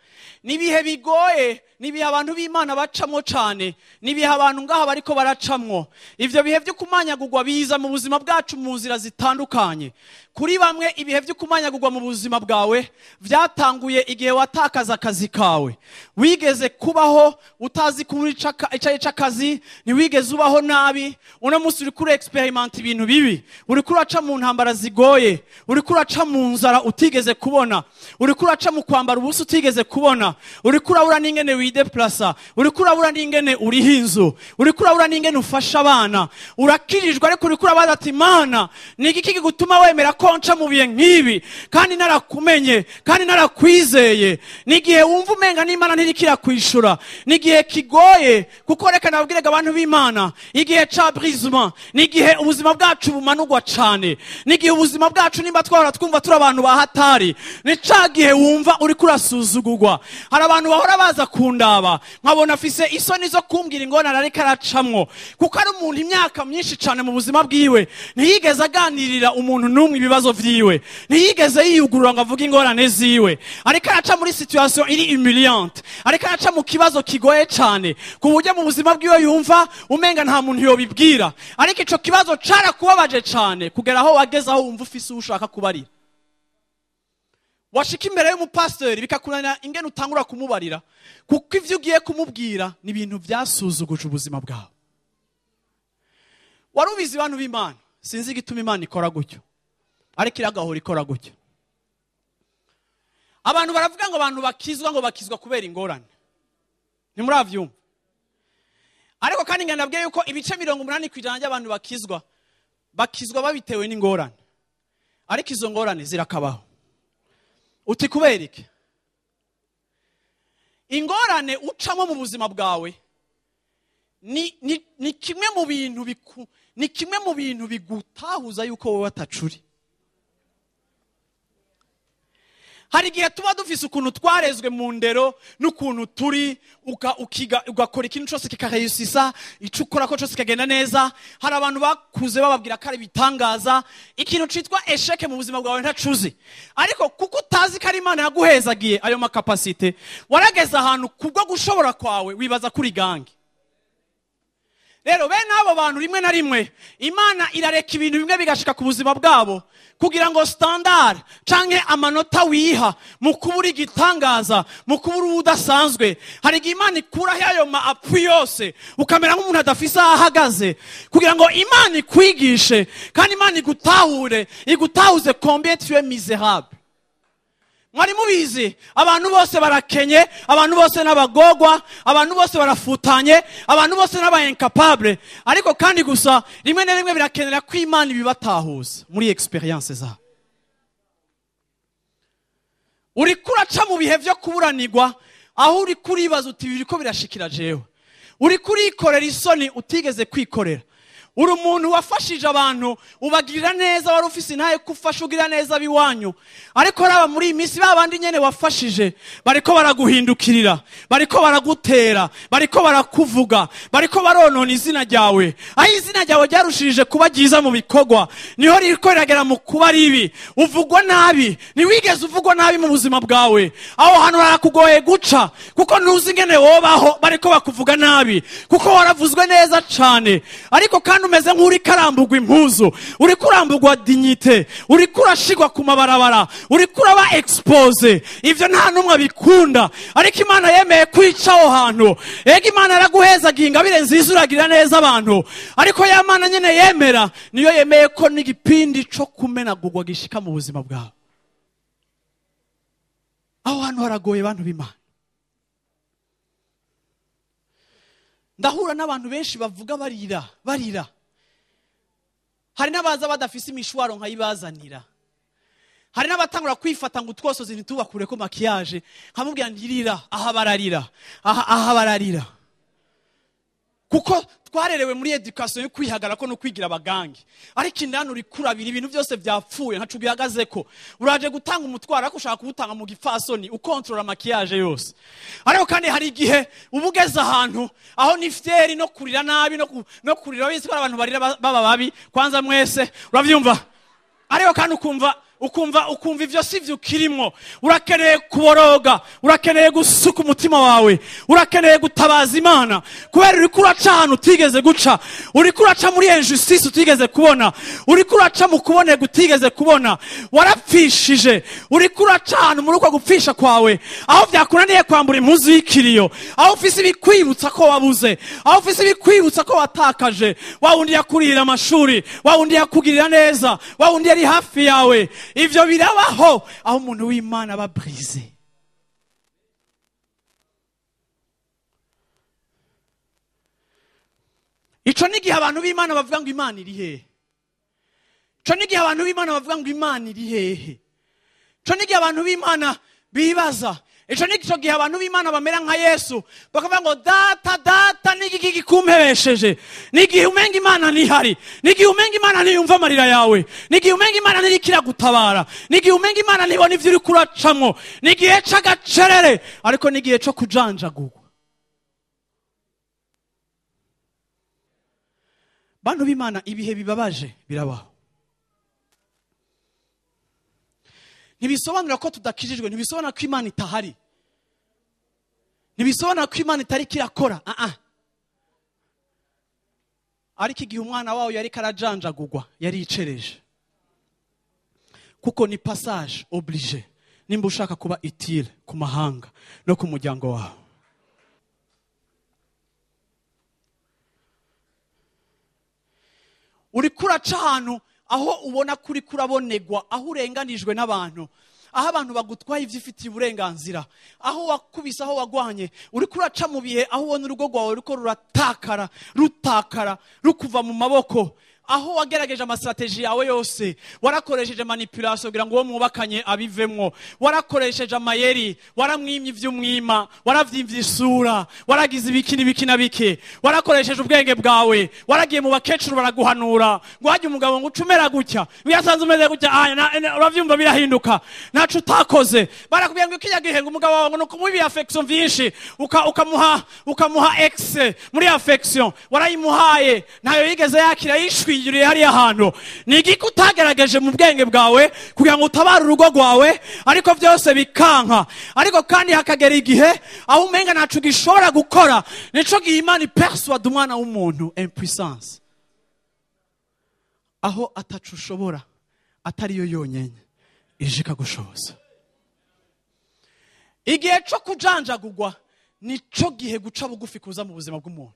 B: nibihe bigoye, nibihe abantu b'Imana bacamwo cane, nibihe abantu ngaha bariko baracamwo. Ivyo bihe vyo kumanyagurwa biza mu buzima bwacu mu nzira zitandukanye. Kuri bamwe ibihe vyo kumanyagurwa mu buzima bwawe vyatanguye igihe watakaza akazi kawe. Wigeze kubaho utazi kuri icaye c'akazi, ntiwigeze ubaho nabi, uno musi uri kuri experiment ibintu bibi, uri kuraca mu ntambara zigoye, uri kuraca mu nzara utigeze kubona, uri kuraca mu kwambara ubusa utigeze kubona, uri kurabura n'ingene wideplasa, uri kurabura n'ingene uriho inzu, uri kurabura n'ingene ufasha abana, urakirijwe ariko uri kurabaza ati Mana ni iki kigutuma wemera konca mu bihe nk'ibi, kandi narakumenye kandi narakwizeye. Nigihe wumva umenga n'Imana ntirikira kwishura, nigihe kigoye, kuko reka nabwirega abantu b'Imana, igihe ca brisement, nigihe ubuzima bwacu bumanurwa cane, nigihe ubuzima bwacu nimba twahora twumva turi abantu bahatari, ni ca gihe wumva uri kura arasuzugurwa. Hari abantu bahora baza kundaba nkabona afise isoni zo kumbwira ingorane ariko aracamwo, kuko ari umuntu imyaka myinshi cyane mu buzima bwiwe ntiyigeze aganirira umuntu n'umwe ibibazo vyiwe, ntiyigeze yiyugurura ngo avuge ingorane ziwe, ariko araca muri situation iri humiliante, ariko araca mu kibazo kigoye cyane ku buryo mu buzima bwiwe yumva umenga nta muntu yobibwira, ariko ico kibazo carakubabaje cyane kugera aho wageze aho wumva ufise ushaka kubarira. Washika imbere y'umupastori bikakunanira ingene utangura kumubarira, kuko ivyo ugiye kumubwira ni ibintu vyasuzuguje ubuzima bwawe. Warubizi abantu b'Imana, sinzi igituma Imana ikora gutyo, ariko iragahora ikora gutyo. Abantu baravuga ngo abantu bakizwa kubera ingorane, ntimuravyumva. Ariko kandi nganabwiye yuko ibice 80% by'abantu bakizwa babitewe n'ingorane, ariko izo ngorane zirakabaho. Uti kubera iki? Ingorane ucamo mu buzima bwawe ni kimwe mu bintu bigutahuza yuko wowe atacuri. Hari igihe tuba dufise ukuntu twarezwe mu ndero n'ukuntu turi ugakora ikintu cyose kikahayusisa, ico ukora ko cyose kikagenda neza. Hari abantu bakuze bababwira ko ari bitangaza, ikintu citwa esheke mu buzima bwawe ntacuzi, ariko kuko utazi ko ari Imana yaguhezagiye ayo makapasite, warageza ahantu kubwo gushobora kwawe wibaza kuri gangi. Rero bene abo bantu rimwe na rimwe Imana irareka ibintu bimwe bigashika ku buzima bwabo kugira ngo standard canke amanota wiha mu kubura igitangaza, mu kubura udasanzwe. Hari igihe Imana ikuraho ayo maapfu yose ukamera nk'umuntu adafise aho ahagaze, kugira ngo Imana ikwigishe kandi Imana igutahuze combien tu es misérable. Mwari mubizi abantu bose barakenye, abantu bose n'abagogwa, abantu bose barafutanye, abantu bose n'aba incapable, ariko kandi gusa rimwe na rimwe birakenera ko Imana ibibatahuza muri experience zabo. Uri kuraca mu bihe byo kuburanirwa, aho uri kuribaza uti biriko birashikira jewe, uri kurikorera isoni utigeze kwikorera. Uri umuntu wafashije abantu ubagirira neza, wari ufise intaye kufasha ugira neza biwanyu, ariko raba muri imisi babandi nyene wafashije bariko baraguhindukirira, bariko baragutera, bariko barakuvuga, bariko baronona izina ryawe. Aho izina ryawe ryarushirije kuba ryiza mu bikorwa niho riko riragera mu kuba ribi, uvugwa nabi. Ntiwigeze uvugwa nabi mu buzima bwawe, aho hantu harakugoye guca, kuko ntuzi ingene wobaho bariko bakuvuga nabi, kuko waravuzwe neza cane, ariko kandi umeze nk'uri karambugwa impuzu, uri kurambugwa dignité, uri kurashigwa ku mabarabara, uri kuraba expose. Ivyo nta numwe abikunda, ariko Imana yemeye kwica aho hantu. Ega Imana yaraguhezagiye ingabire nziza uragira neza abantu, ariko ya Mana nyene yemera niyo yemeye ko n'igipindi co kumenagurwa gishika mu buzima bwawe. Aho hantu haragoye abantu b'Imana. Ndahura n'abantu benshi bavuga barira. Hari n'abaza badafise imishwaro nkayibazanira. Hari n'abatangura kwifata ngo utwosozi ntitubakure ko makiyaje, nkamubwira ndirira, aha bararira. Kuko twarerewe muri education yo kwihagarako no kwigira abagangi, ariko indani uri kurabira ibintu byose vyapfuye ntacu bihagazeko. Uraje gutanga umutwaro ariko ushaka kubutanga mu gifasoni ukontrola makiyaje yose. Ariko kandi hari igihe ubugeza ahantu aho ni fieri no kurira nabi no kurira wese abantu barira baba babi kwanza mwese uravyumva. Ariko kandi ukumva ivyo sivyo ukirimwo. Urakeneye kuboroga, urakeneye gusuka umutima wawe, urakeneye gutabaza Imana, kubera uri kuraca ahantu utigeze guca, uri kuraca muri injustice utigeze kubona, uri kuraca mu kuboneka utigeze kubona. Warapfishije, uri kuraca ahantu muri uko gupfisha kwawe, aho vyakunaniye kwambura impuzu y'ikiriyo, aho ufise ibikwibutsa ko wabuze, aho ufise ibikwibutsa ko watakaje. Wa wundi yakurira amashuri, wa wundi yakugirira neza, wa wundi yari hafi yawe. Ivyo birabaho aho umuntu w'Imana aba brise. Ico nigihe abantu b'Imana bavuga ngo Imana iri hehe. Ico nigihe abantu b'Imana bavuga ngo Imana iri hehe. Ico nigihe abantu b'Imana bibaza Ico ni cyo gihe abantu b'Imana bamera nka Yesu bakavuga ngo data n'igiki gikumpebesheje, n'igihe umenga Imana ntihari, n'igihe umenga Imana ntiyumva amarira yawe, n'igihe umenga Imana ntirikira gutabara, n'igihe umenga Imana ntibona ivyo uri kuracamwo, n'igihe c'agacerere, ariko n'igihe co kujanjagurwa. Bantu b'Imana, ibihe bibabaje birabaho. Ntibisobanura ko tudakijijwe, ntibisobanura ko Imana itahari, ntibisobanura ko Imana itari kirakora. Ariko igihe umwana wawe yari karajanjagurwa, yari yicereje, kuko ni passage oblige nimba ushaka kuba utile ku mahanga no ku muryango wawe. Uri kuraca ahantu aho ubona kuri kurabonegwa, aho urenganijwe n'abantu, aho abantu bagutwaye ivyo ufitiye uburenganzira, aho wakubise, aho wagwanye. Uri kuraca mu bihe aho ubona urugo rwawe ruko rutakara rukuva mu maboko, aho wagerageje amastrategie yawe yose, warakoresheje manipulation kugira ngo uwo mwubakanye abivemwo, warakoresheje amayeri, waramwimye ivy'umwima, waravyimvye isura, waragize ibiki na bike, warakoresheje ubwenge bwawe, waragiye mu bakecuru baraguhanura ngo hajye umugabo ngo ucumera gutya, biyasanze umeze gutya, uravyumva birahinduka, naco utakoze. Barakubwira ngo ikijya gihe ngo umugabo wawe ngo nukumubi affection vyinshi, ukamuha ex muri affection, warayimuhaye ntayo yigeze yakira, yishwi yuriye hariya hantu. Ni igiki utagerageje mu bwenge bwawe kugira ngo utabare urugo rwawe, ariko byose bikanka. Ariko kandi hakagera igihe aho umenga nacu gishobora gukora. Nico gihe Imana ipersuade umwana w'umuntu impuissance, aho atacu ushobora atari yo yonyenye ije ikagushoboza. Igihe cyo kujanjagurwa nico gihe guca bugufi kuza mu buzima bw'umuntu.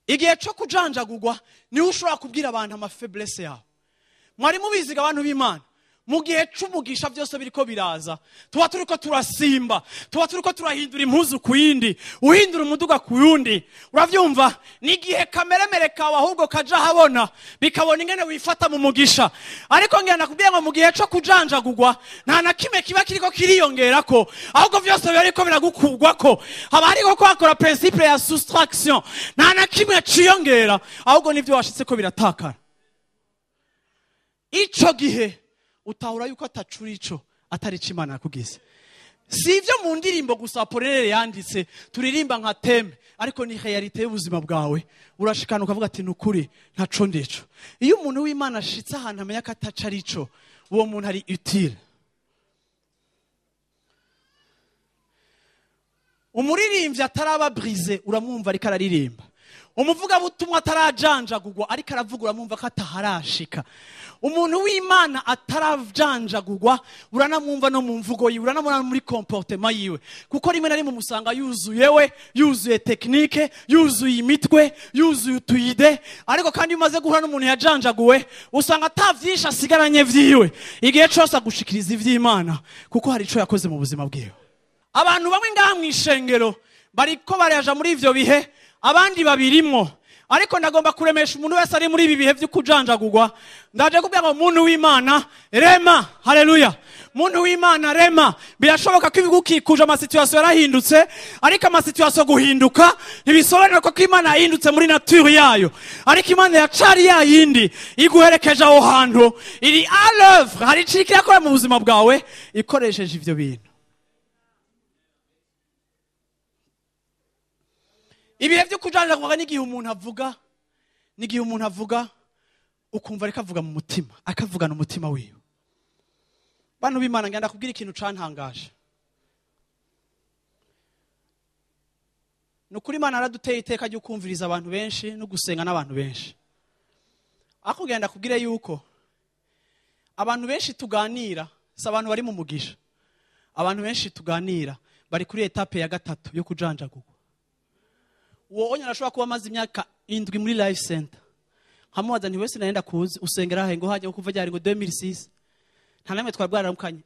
B: Igihe cyo kujanjagurwa niho ushobora kubwira abantu amafaiblesse yawe. Mwari mubiziga abantu b'Imana, mu gihe c'umugisha byose biriko biraza, tuba turiko turasimba, tuba turiko turahindura impuzu ku yindi, uhindura umuduga ku yundi. Uravyumva? Ni igihe kameremere kawe ahubwo kaja habona, bikabona ingene wifata mu mugisha. Ariko ngenda kubwira ngo mu gihe cyo kujanjagurwa nta na kimwe kiba kiriko kiriyongerako, ahubwo byose biriko biragukugwako. Haba hariko kwakora principe ya soustraction, nta na kimwe ciyongera, ahubwo nivyo washitse ko biratakara. Ico gihe utahura yuko atacuri ico atari Imana yakugize. Si ivyo mu ndirimbo gusa Apollinaire yanditse turirimba nka teme, ariko ni realite y'ubuzima bwawe. Urashikana ukavuga ati nukuri ntaco ndico. Iyo umuntu w'Imana ashitse ahantu amenya ko ataca arico, uwo muntu ari utile. Umuririmbyi ataraba brise uramwumva ariko araririmba. Umuvuga butumwa atarajanjagurwa ariko aravuga uramwumva ko ataharashika. Umuntu w'Imana atarajanjagurwa uranamwumva no mu mvugo yiwe, uranamubona muri comportement yiwe, kuko rimwe na rimwe umusanga yuzuye technique, yuzuye imitwe, yuzuye utuyide. Ariko kandi umaze guhura n'umuntu yajanjaguwe usanga atavyinshi asigaranye vyiwe, igihe cyose agushikiriza ivy'Imana kuko hari ico yakoze mu buzima bwiwe. Abantu bamwe ngaha mw'ishengero bariko baraja muri ivyo bihe, abandi babirimwo. Ariko ndagomba kuremesha umuntu wese ari muri ibi bihe byo kujanjagurwa, ndaje kubwira ngo muntu w'Imana rema, haleluya. Muntu w'Imana rema. Birashoboka ko ibigukikuje amasituation yarahindutse, ariko amasituation guhinduka ntibisobanura ko Imana yahindutse muri nature yayo, ariko Imana yacari yayindi iguherekeje aho hantu, iri à l'œuvre, hari ikiri yakora mu buzima bwawe ikoresheje ivyo bintu. Ibihe byo kujanjagurwa n'igihe umuntu avuga, ukumva ariko avuga mu mutima, akavugana umutima wiwe. Bantu b'Imana, ngenda kubwira ikintu cantangaje. Nukuri Imana araduteye iteka ryo kumviriza abantu benshi no gusenga n'abantu benshi. Ako ngenda kubwira yuko abantu benshi tuganira si abantu bari mu mugisha. Abantu benshi tuganira bari kuri etape ya gatatu yo kujanjagurwa. Uwo arashobora kuba amaze imyaka 7 muri Life Center. Hamubaza nti wese naenda kuzi usengera he ngo haje kuva ryari ngo 2006. Nta namwe twabwaramukanye.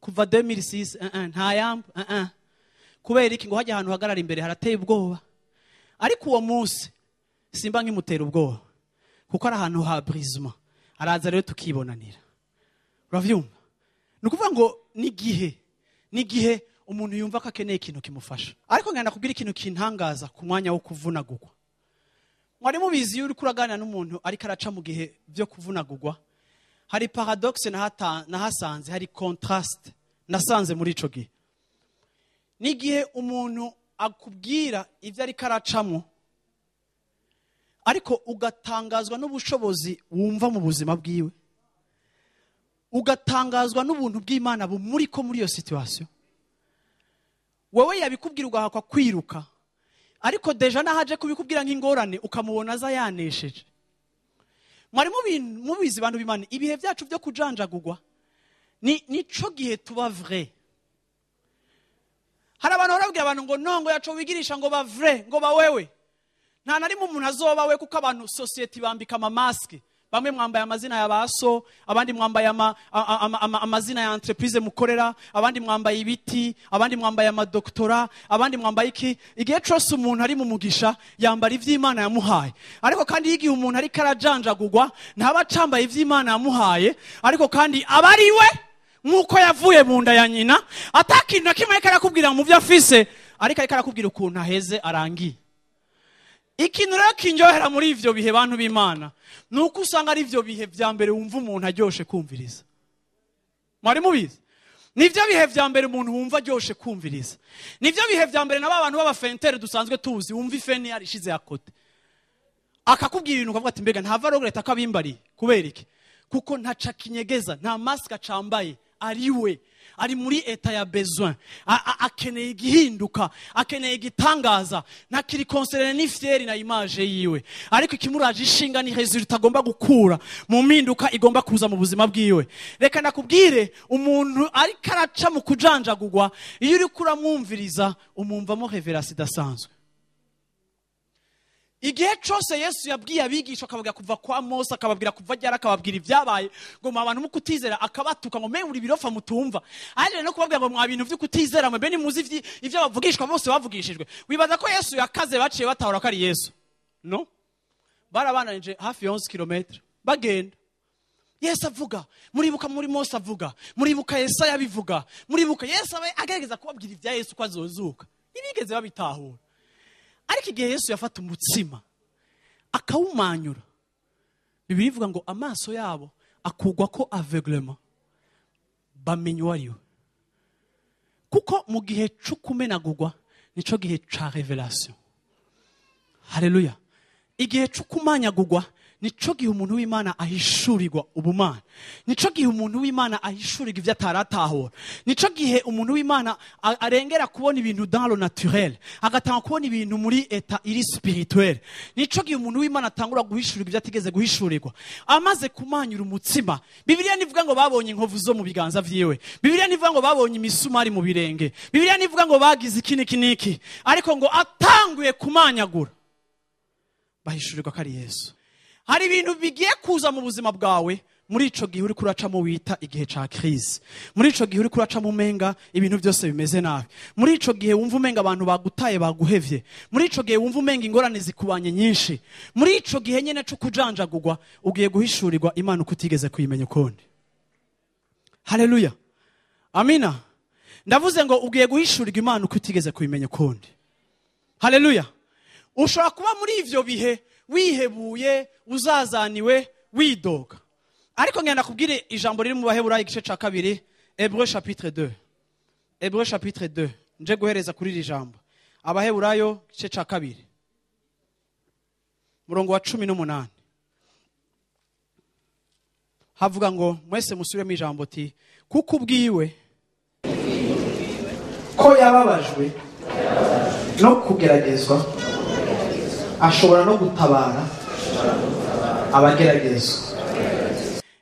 B: Kuva 2006 nta yamba. Kubera iki ngo haje ahantu hagarara imbere harateye ubwoba. Ariko uwo munsi simba nkimutera ubwoba, kuko ari ahantu ha brisement. Araza rero tukibonanira. Uravyumva? Nukuvuga ngo n'igihe umuntu yumva ko akeneye ikintu kimufasha. Ariko ngenda kubwira ikintu kintangaza ku mwanya wo kuvunagurwa. Mwari mubizi iyo uri kuraganira n'umuntu ariko araca mu gihe byo kuvunagurwa, hari paradoxe nahasanze, hari contrast nasanze muri ico gihe. N'igihe umuntu akubwira ivyo ariko aracamo, ariko ugatangazwa n'ubushobozi wumva mu buzima bwiwe, ugatangazwa n'ubuntu bw'Imana bumuri ko muri iyo situation. Wewe yabikubwira ugahakwa kwiruka, ariko deja nahaje kubikubwira nk'ingorane ukamubona aza yanesheje. Mwari mubizi bantu b'Imana, ibihe byacu byo kujanjagurwa nico gihe tuba vrai. Hari abantu barabwira abantu ngo nongo yaco wigirisha ngo ba vrai, ngo ba wewe. Nta nari mu muntu azoba we, kuko abantu society bambika ama mask. Bamwe mwambaye amazina ya baso, abandi mwambaye amazina ya entreprise mukorera, abandi mwambaye ibiti, abandi mwambaye amadoktora, abandi mwambaye iki. Igihe cyose umuntu ari mu mugisha yambara ivy'Imana yamuhaye. Ariko kandi igihe umuntu ari karajanjagurwa ntaba acambaye ivy'Imana yamuhaye, ariko kandi abari we nkuko yavuye mu nda ya nyina, atakintu nakimwe karakubwira mu byo afise, ariko karakubwira ukuntu aheze arangiye. Ikintu rero kinjohera muri ivyo bihe bantu b'Imana, nuko usanga ari ivyo bihe vya mbere wumva umuntu aryoshe kumviriza. Mwari mubizi? Nivyo bihe vya mbere umuntu wumva aryoshe kumviriza. Nivyo bihe vya mbere naba abantu b'abafentere dusanzwe tuzi, wumva ifeni yarishize yakote. Akakubwira ibintu ukavuga ati mbega ntava rogureta kabimbari kubera iki? Kuko ntaca kinyegeza, nta mask acambaye, ariwe ari muri eta ya besoin, akeneye igihinduka, akeneye igitangaza, ntakiri concerné ni fieri na image yiwe, ariko ikimuraje ishinga ni resultat agomba gukura mu mpinduka igomba kuza mu buzima bwiwe. Reka nakubwire, umuntu ari karaca mu kujanjagurwa, iyo uri kuramwumviriza umumvamo revelation idasanzwe. Igihe cyose Yesu yabwiye abigisha, akababwira kuva kwa Mose, akababwira kuva ryari, akababwira ibyabaye, ngo mu abantu mu kutizera, akabatuka ngo mwe muri birofa mutumva. Aje no kubabwira ngo mwa bintu byo kutizera mwe beni muzi ivyo bavugishwa bose bavugishijwe. Wibaza ko Yesu yakaze baciye batahura ko ari Yesu? No. Barabananije hafi 11 km bagenda. Yesu avuga, muribuka muri Mose avuga, muribuka Yesaya abivuga, muribuka Yesu agerageza kubabwira ibya Yesu ko azozuka. Ibigeze babitahura. Ariko igihe Yesu yafata umutsima akawumanyura, Bibiliya ivuga ngo amaso yabo akugwa ko aveuglement, bamenya uwariwe. Kuko mu gihe cyo kumenagurwa nico gihe ca revelation. Haleluya. Igihe cyo kumanyagurwa nico gihe umuntu w'Imana ahishurirwa ubumana. Nico gihe umuntu w'Imana ahishurirwa ivyo ataratahura. Nico gihe umuntu w'Imana arengera kubona ibintu dans le naturel, agatanga kubona ibintu muri eta iri spirituel. Nico gihe umuntu w'Imana atangura guhishurirwa ivyo atigeze guhishurirwa. Amaze kumanyura umutsima, Bibiliya nivuga ngo babonye inkovu zo mu biganza vyiwe. Bibiliya nivuga ngo babonye imisumari mu birenge. Bibiliya nivuga ngo bagize iki, ariko ngo atanguye kumanyagura bahishurirwa ko ari Yesu. Hari ibintu bigiye kuza mu buzima bwawe muri ico gihe uri kuracamo wita igihe ca crise. Muri ico gihe uri kuracamo umenga ibintu byose bimeze nabi. Muri ico gihe wumva umenga abantu bagutaye baguhevye. Muri ico gihe wumva umenga ingorane zikubanye nyinshi. Muri ico gihe nyene cyo kujanjagurwa ugiye guhishurirwa Imana ukutigeze kuyimenya ukundi. Haleluya. Amina. Ndavuze ngo ugiye guhishurirwa Imana ukutigeze kuyimenya ukundi. Haleluya. Ushobora kuba muri ivyo bihe wihebuye, uzazaniwe, widoga. Ariko ngenda kubwire ijambo riri mu Baheburayo igice ca 2, Hébreux chapitre 2. Hébreux chapitre 2. Nje guhereza kuri iri jambo. Abaheburayo igice ca 2. Murongo wa 18. Havuga ngo mwese musubire mu ijambo ti kuko ubwiwe ko yababajwe no kugeragezwa, ashobora no gutabara abageragezwa.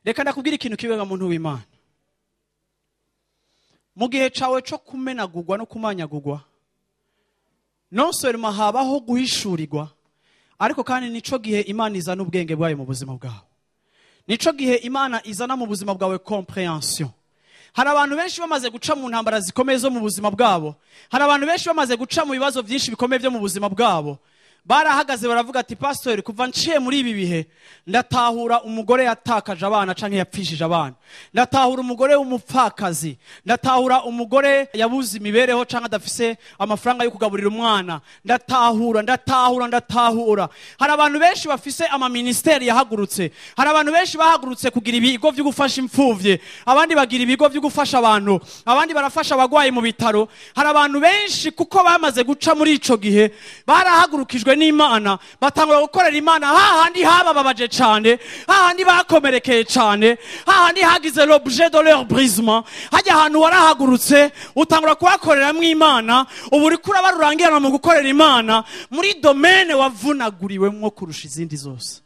B: Reka ndakubwira ikintu kibega muntu w'Imana. Mu gihe cawe cyo kumenagurwa no kumanyagurwa, non seulement habaho guhishurirwa, ariko kandi nico gihe Imana izana ubwenge bwayo mu buzima bwawe. Nico gihe Imana izana mu buzima bwawe comprehension. Hari abantu benshi bamaze guca mu ntambara zikomeye zo mu buzima bwabo. Hari abantu benshi bamaze guca mu bibazo byinshi bikomeye byo mu buzima bwabo. barahagaze baravuga ati pastori kuva nciye muri ibi bihe ndatahura umugore yatakaje abana canke yapfishije abana, ndatahura umugore w'umupfakazi, ndatahura umugore yabuze imibereho canke adafise amafaranga yo kugaburira umwana, ndatahura. Hari abantu benshi bafise amaministeri yahagurutse, hari abantu benshi bahagurutse kugira ibigo vyo gufasha imfuvye, abandi bagira ibigo vyo gufasha abantu, abandi barafasha abagwayi mu bitaro. Hari abantu benshi kuko bamaze guca muri ico gihe barahagurukijwe n'Imana, batangura gukorera Imana hahandi habababaje cane, hahandi bakomerekeye cane, hahandi hagize l'objet de leur brisement. Hajya ahantu warahagurutse utangura kubakoreramwo Imana, ubu uriko urabarurangirana mu gukorera Imana muri domaine wavunaguriwemwo kurusha izindi zose.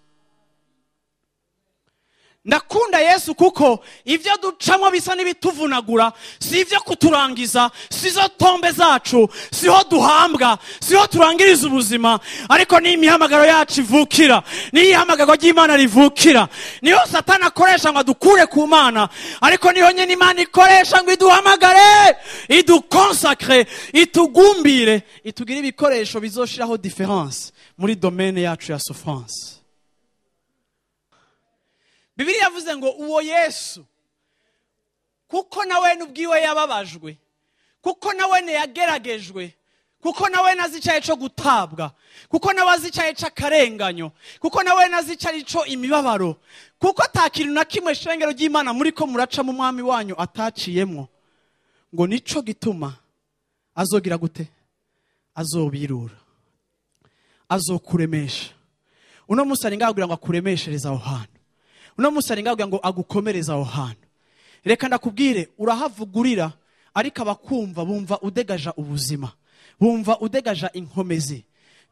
B: Ndakunda Yesu kuko ivyo ducamo bisa n'ibituvunagura, si ivyo kuturangiza, sizo tombe zacu, siho duhambwa, siho turangiriza ubuzima, ariko ni imihamagaro yacu ivukira, ni ihamagaro ry'Imana rivukira. Niho Satani akoresha ngo adukure ku Mana, ariko niho nyene Imana ikoresha ngo iduhamagare, idukonsacre, itugumbire, itugire ibikoresho bizoshiraho difference muri domaine yacu ya souffrance. Bibiliya yavuze ngo uwo Yesu kuko nawe n'ubwiwe yababajwe, kuko nawe yageragejwe, kuko nawe nazicaye cyo gutabwa, kuko nawe azicaye c'akarenganyo, kuko nawe nazicaye cyo imibabaro, kuko atakintu na kimwe shengero ry'Imana muri ko muraca mu mwami wanyu ataciyemwo, ngo nico gituma azogira gute? Azobirura, azokuremesha. Uno musi ari ngaho ngo akuremeshereza aho hantu, uno musi ari ngaho ngo agukomereza aho hantu. Reka ndakubwire, urahavugurira ariko abakumva bumva udegaja ubuzima, bumva udegaja inkomezi.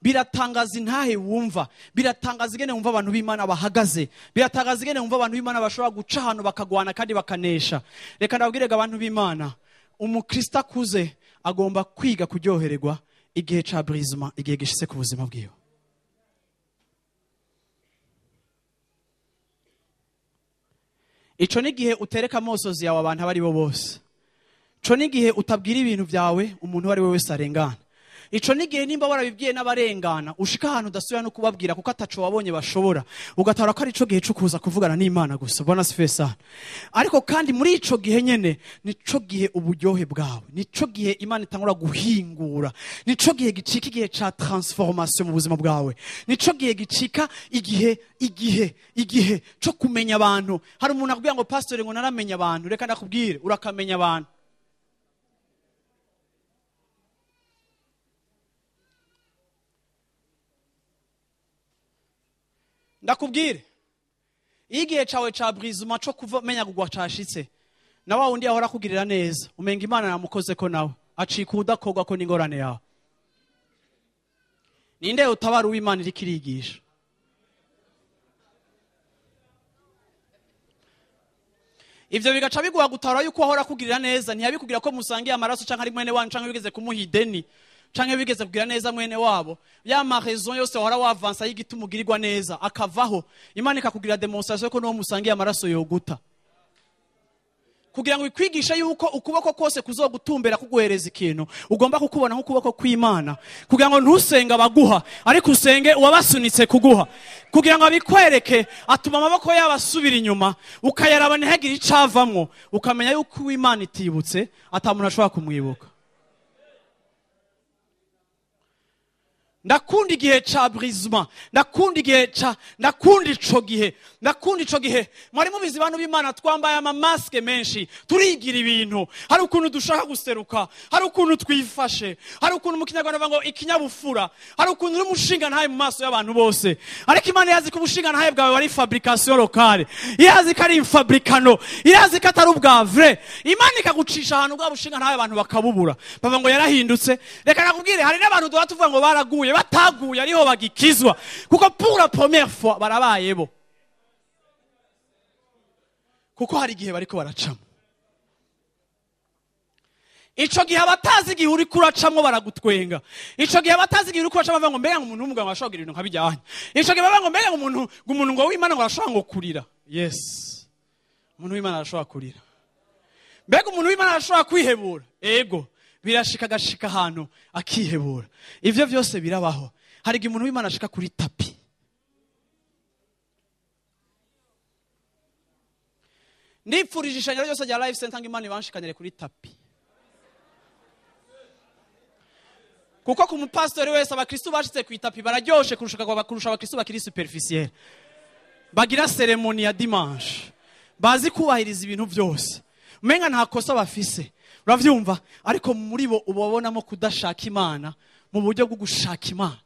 B: Biratangaza intahe wumva, biratangaza igene wumva abantu b'Imana bahagaze, biratangaza igene wumva abantu b'Imana bashobora guca hano bakagwana kandi bakanesha. Reka ndabwire abantu b'Imana, umukristo akuze agomba kwiga kuryohererwa igihe ca brisement, igihe gishitse ku buzima bwiwe. Ico nigihe utereka amosozi yawe abantu abari bo bose. Ico nigihe utabwira ibintu vyawe umuntu wari we wese arengana. Ico nigihe nimba warabibwiye n'abarengana ushika ahantu udasubira no kubabwira kuko ataco wabonye bashobora, ugatara ko ari ico gihe cyo kuza kuvugana n'Imana gusa. Bona sifesa. Ariko kandi muri ico gihe nyene nico gihe uburyohe bwawe, nico gihe Imana itangura guhingura, nico gihe gicika igihe ca transformation mu buzima bwawe, nico gihe gicika igihe cyo kumenya abantu. Hari umuntu akubwira ngo pastor ngo naramenya abantu, reka ndakubwire urakamenya abantu. Ndakubwire igihe cawe ca brisement cyo kumenya kugwa cashitse, na wa undi ahora kugirira neza umenga Imana yamukoze ko nawe acika udakogwa ko n'ingorane yawe. Ninde utabara uw'Imana iri kirigisha? Ivyo bigaca biguha gutara yuko ahora kugirira neza, ntiyabikugira ko musangiye amaraso canke ari mwene wanyu canke bigeze kumuhideni canke bigeze kugira neza mwene wabo. Ya raison yose wahora wavansa y'igituma ugirirwa neza akavaho, Imana ikakugira demonstration ko no musangiye amaraso yoguta, kugira ngo ikwigisha yuko ukuboko kose kuzogutumbera kuguhereza ikintu ugomba kukubona nk'ukuboko kw'Imana, kugira ngo ntusenga baguha ariko usenge uwabasunitse kuguha, kugira ngo abikwereke atuma amaboko yabasubira inyuma ukayaraba ntihagire icavamwo, ukamenya yuko Imana itibutse atamuntu ashobora kumwibuka. Ndakunda igihe ca brisement, ndakunda ico gihe mwari mubizi bantu b'Imana twambaye ama maske menshi, turigira ibintu, hari ukuntu dushaka guseruka, hari ukuntu twifashe, hari ukuntu mu Kinyarwanda bavuga ngo ikinyabufura, hari ukuntu uri mushinga ntaye mu maso y'abantu bose, ariko Imana yazi ko ubushinga ntaye bwawe wari fabrication locale, yazi ko ari fabricano, yazi ko atari ubwa vrai. Imana ikagucisha ahantu bwa bushinga ntaye abantu bakabubura, bava ngo yarahindutse. Reka nakubwire, hari n'abantu duha tuvuga ngo baraguye, bataguye ariho bagikizwa, kuko pour la première fois barabayebo, kuko hari igihe bariko baracamo. Ico gihe abatazi igihe uri kuracamo baragutwenga, ico gihe abatazi igihe uri kuracamo bavuga ngo mbega umuntu w'umugabo ashobora kugira ibintu nkabijyanye, ico gihe bavuga ngo mbega umuntu ngo w'Imana ngo arashobora ngo kurira. Yes, umuntu w'Imana arashobora kurira. Mbega umuntu w'Imana arashobora kwihebura. Ego birashika agashika ahantu akihebura. Ivyo vyose birabaho, hari igihe umuntu w'Imana ashika kuri tapi. Ndipfurije ishengero ryose rya Life Center ngo Imana ibanshikanire kuri tapi. Kuko ku mupastori wese abakristo bashitse ku itapi bararyoshe kurusha abakristo bakiri superficiel. Bagira ceremony ya dimanche. Bazi kubahiriza ibintu byose. Umenga nta kosa bafise. Uravyumva? Ariko muri bo ubabonamo kudashaka Imana mu buryo bwo gushaka Imana.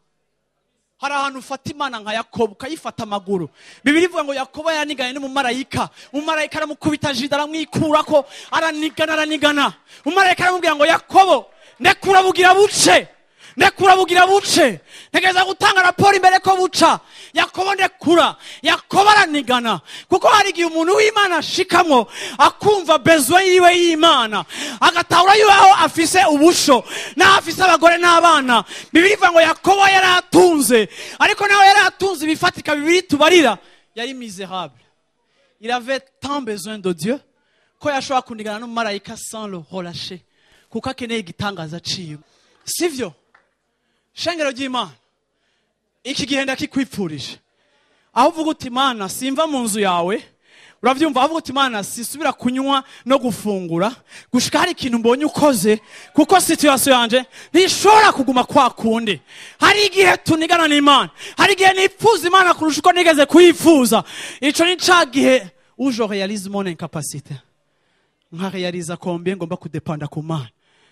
B: Hari ahantu ufata Imana nka Yakobo ukayifata amaguru. Bibiri ivuga ngo Yakobo yaniganye n'umumarayika. Umumarayika aramukubita jida aramwikurako aranigana. Umumarayika aramubwira ngo Yakobo ndekura bugira buce. Ndekura bugira buce. Ntegeza gutanga raporo imbere ko buca. Yakobo ndekura. Yakobo aranigana. Kuko hari igihe umuntu w'Imana ashikamwo akumva besoin yiwe y'Imana. Agatahura yuko afise ubusho. Na afise abagore n'abana. Bibiri ivuga ngo Yakobo yaratunze. Ariko nawe yaratunze bifatika bibiri tubarira. Yari misérable. Il avait tant besoin de Dieu ko yashobora kunigana n'umumarayika sans le relâcher. Kuko akeneye igitangaza ciwe. Sivyo? Shengero ry'Imana iki gihe ndakikwipfurije aho uvuga uti Imana simva mu nzu yawe uravyumva aho uvuga uti Imana sisubira kunywa no gufungura gushika hari ikintu mbonye ukoze kuko situation yanje ntishobora kuguma kwa kundi hari igihe tunigana n'Imana hari igihe nipfuza Imana kurusha uko nigeze kuyifuza ico ni cagihe où je réalise mon incapacité nka réaliser combien ngomba kudependa ku Mana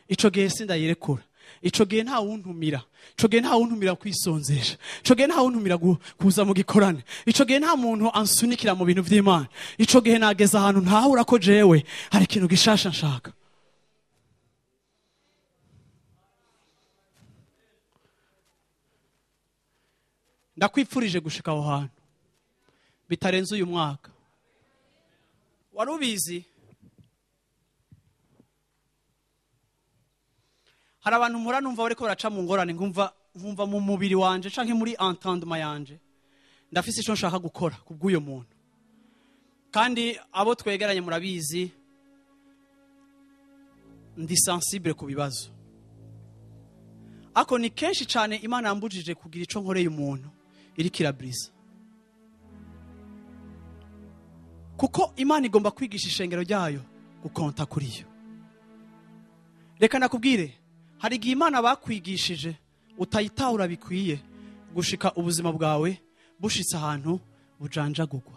B: ico gihe sindayirekura. Ico gihe nta wuntumira. Ico gihe nta wuntumira kwisonzesha. Ico gihe nta wuntumira kuza mu gikorane. Ico gihe nta muntu ansunikira mu bintu vy'Imana. Ico gihe nageza ahantu ntahura ko jewe hari ikintu gishasha nshaka. Ndakwipfurije gushika aho hantu bitarenze uyu mwaka. Warubizi hari abantu mpora numva bariko baraca mu ngorane nkumva mu mubiri wanje canke muri entendement yanje ndafise ico nshaka gukora kubw'uyo muntu kandi abo twegeranye murabizi ndi sensible ku bibazo ako ni kenshi cane Imana yambujije kugira ico nkoreye umuntu iri kirabrisa kuko Imana igomba kwigisha ishengero ryayo gukonta kuri yo. Reka nakubwire hari igihe Imana bakwigishije utayitahura bikwiye gushika ubuzima bwawe bushitse ahantu bujanjagurwa.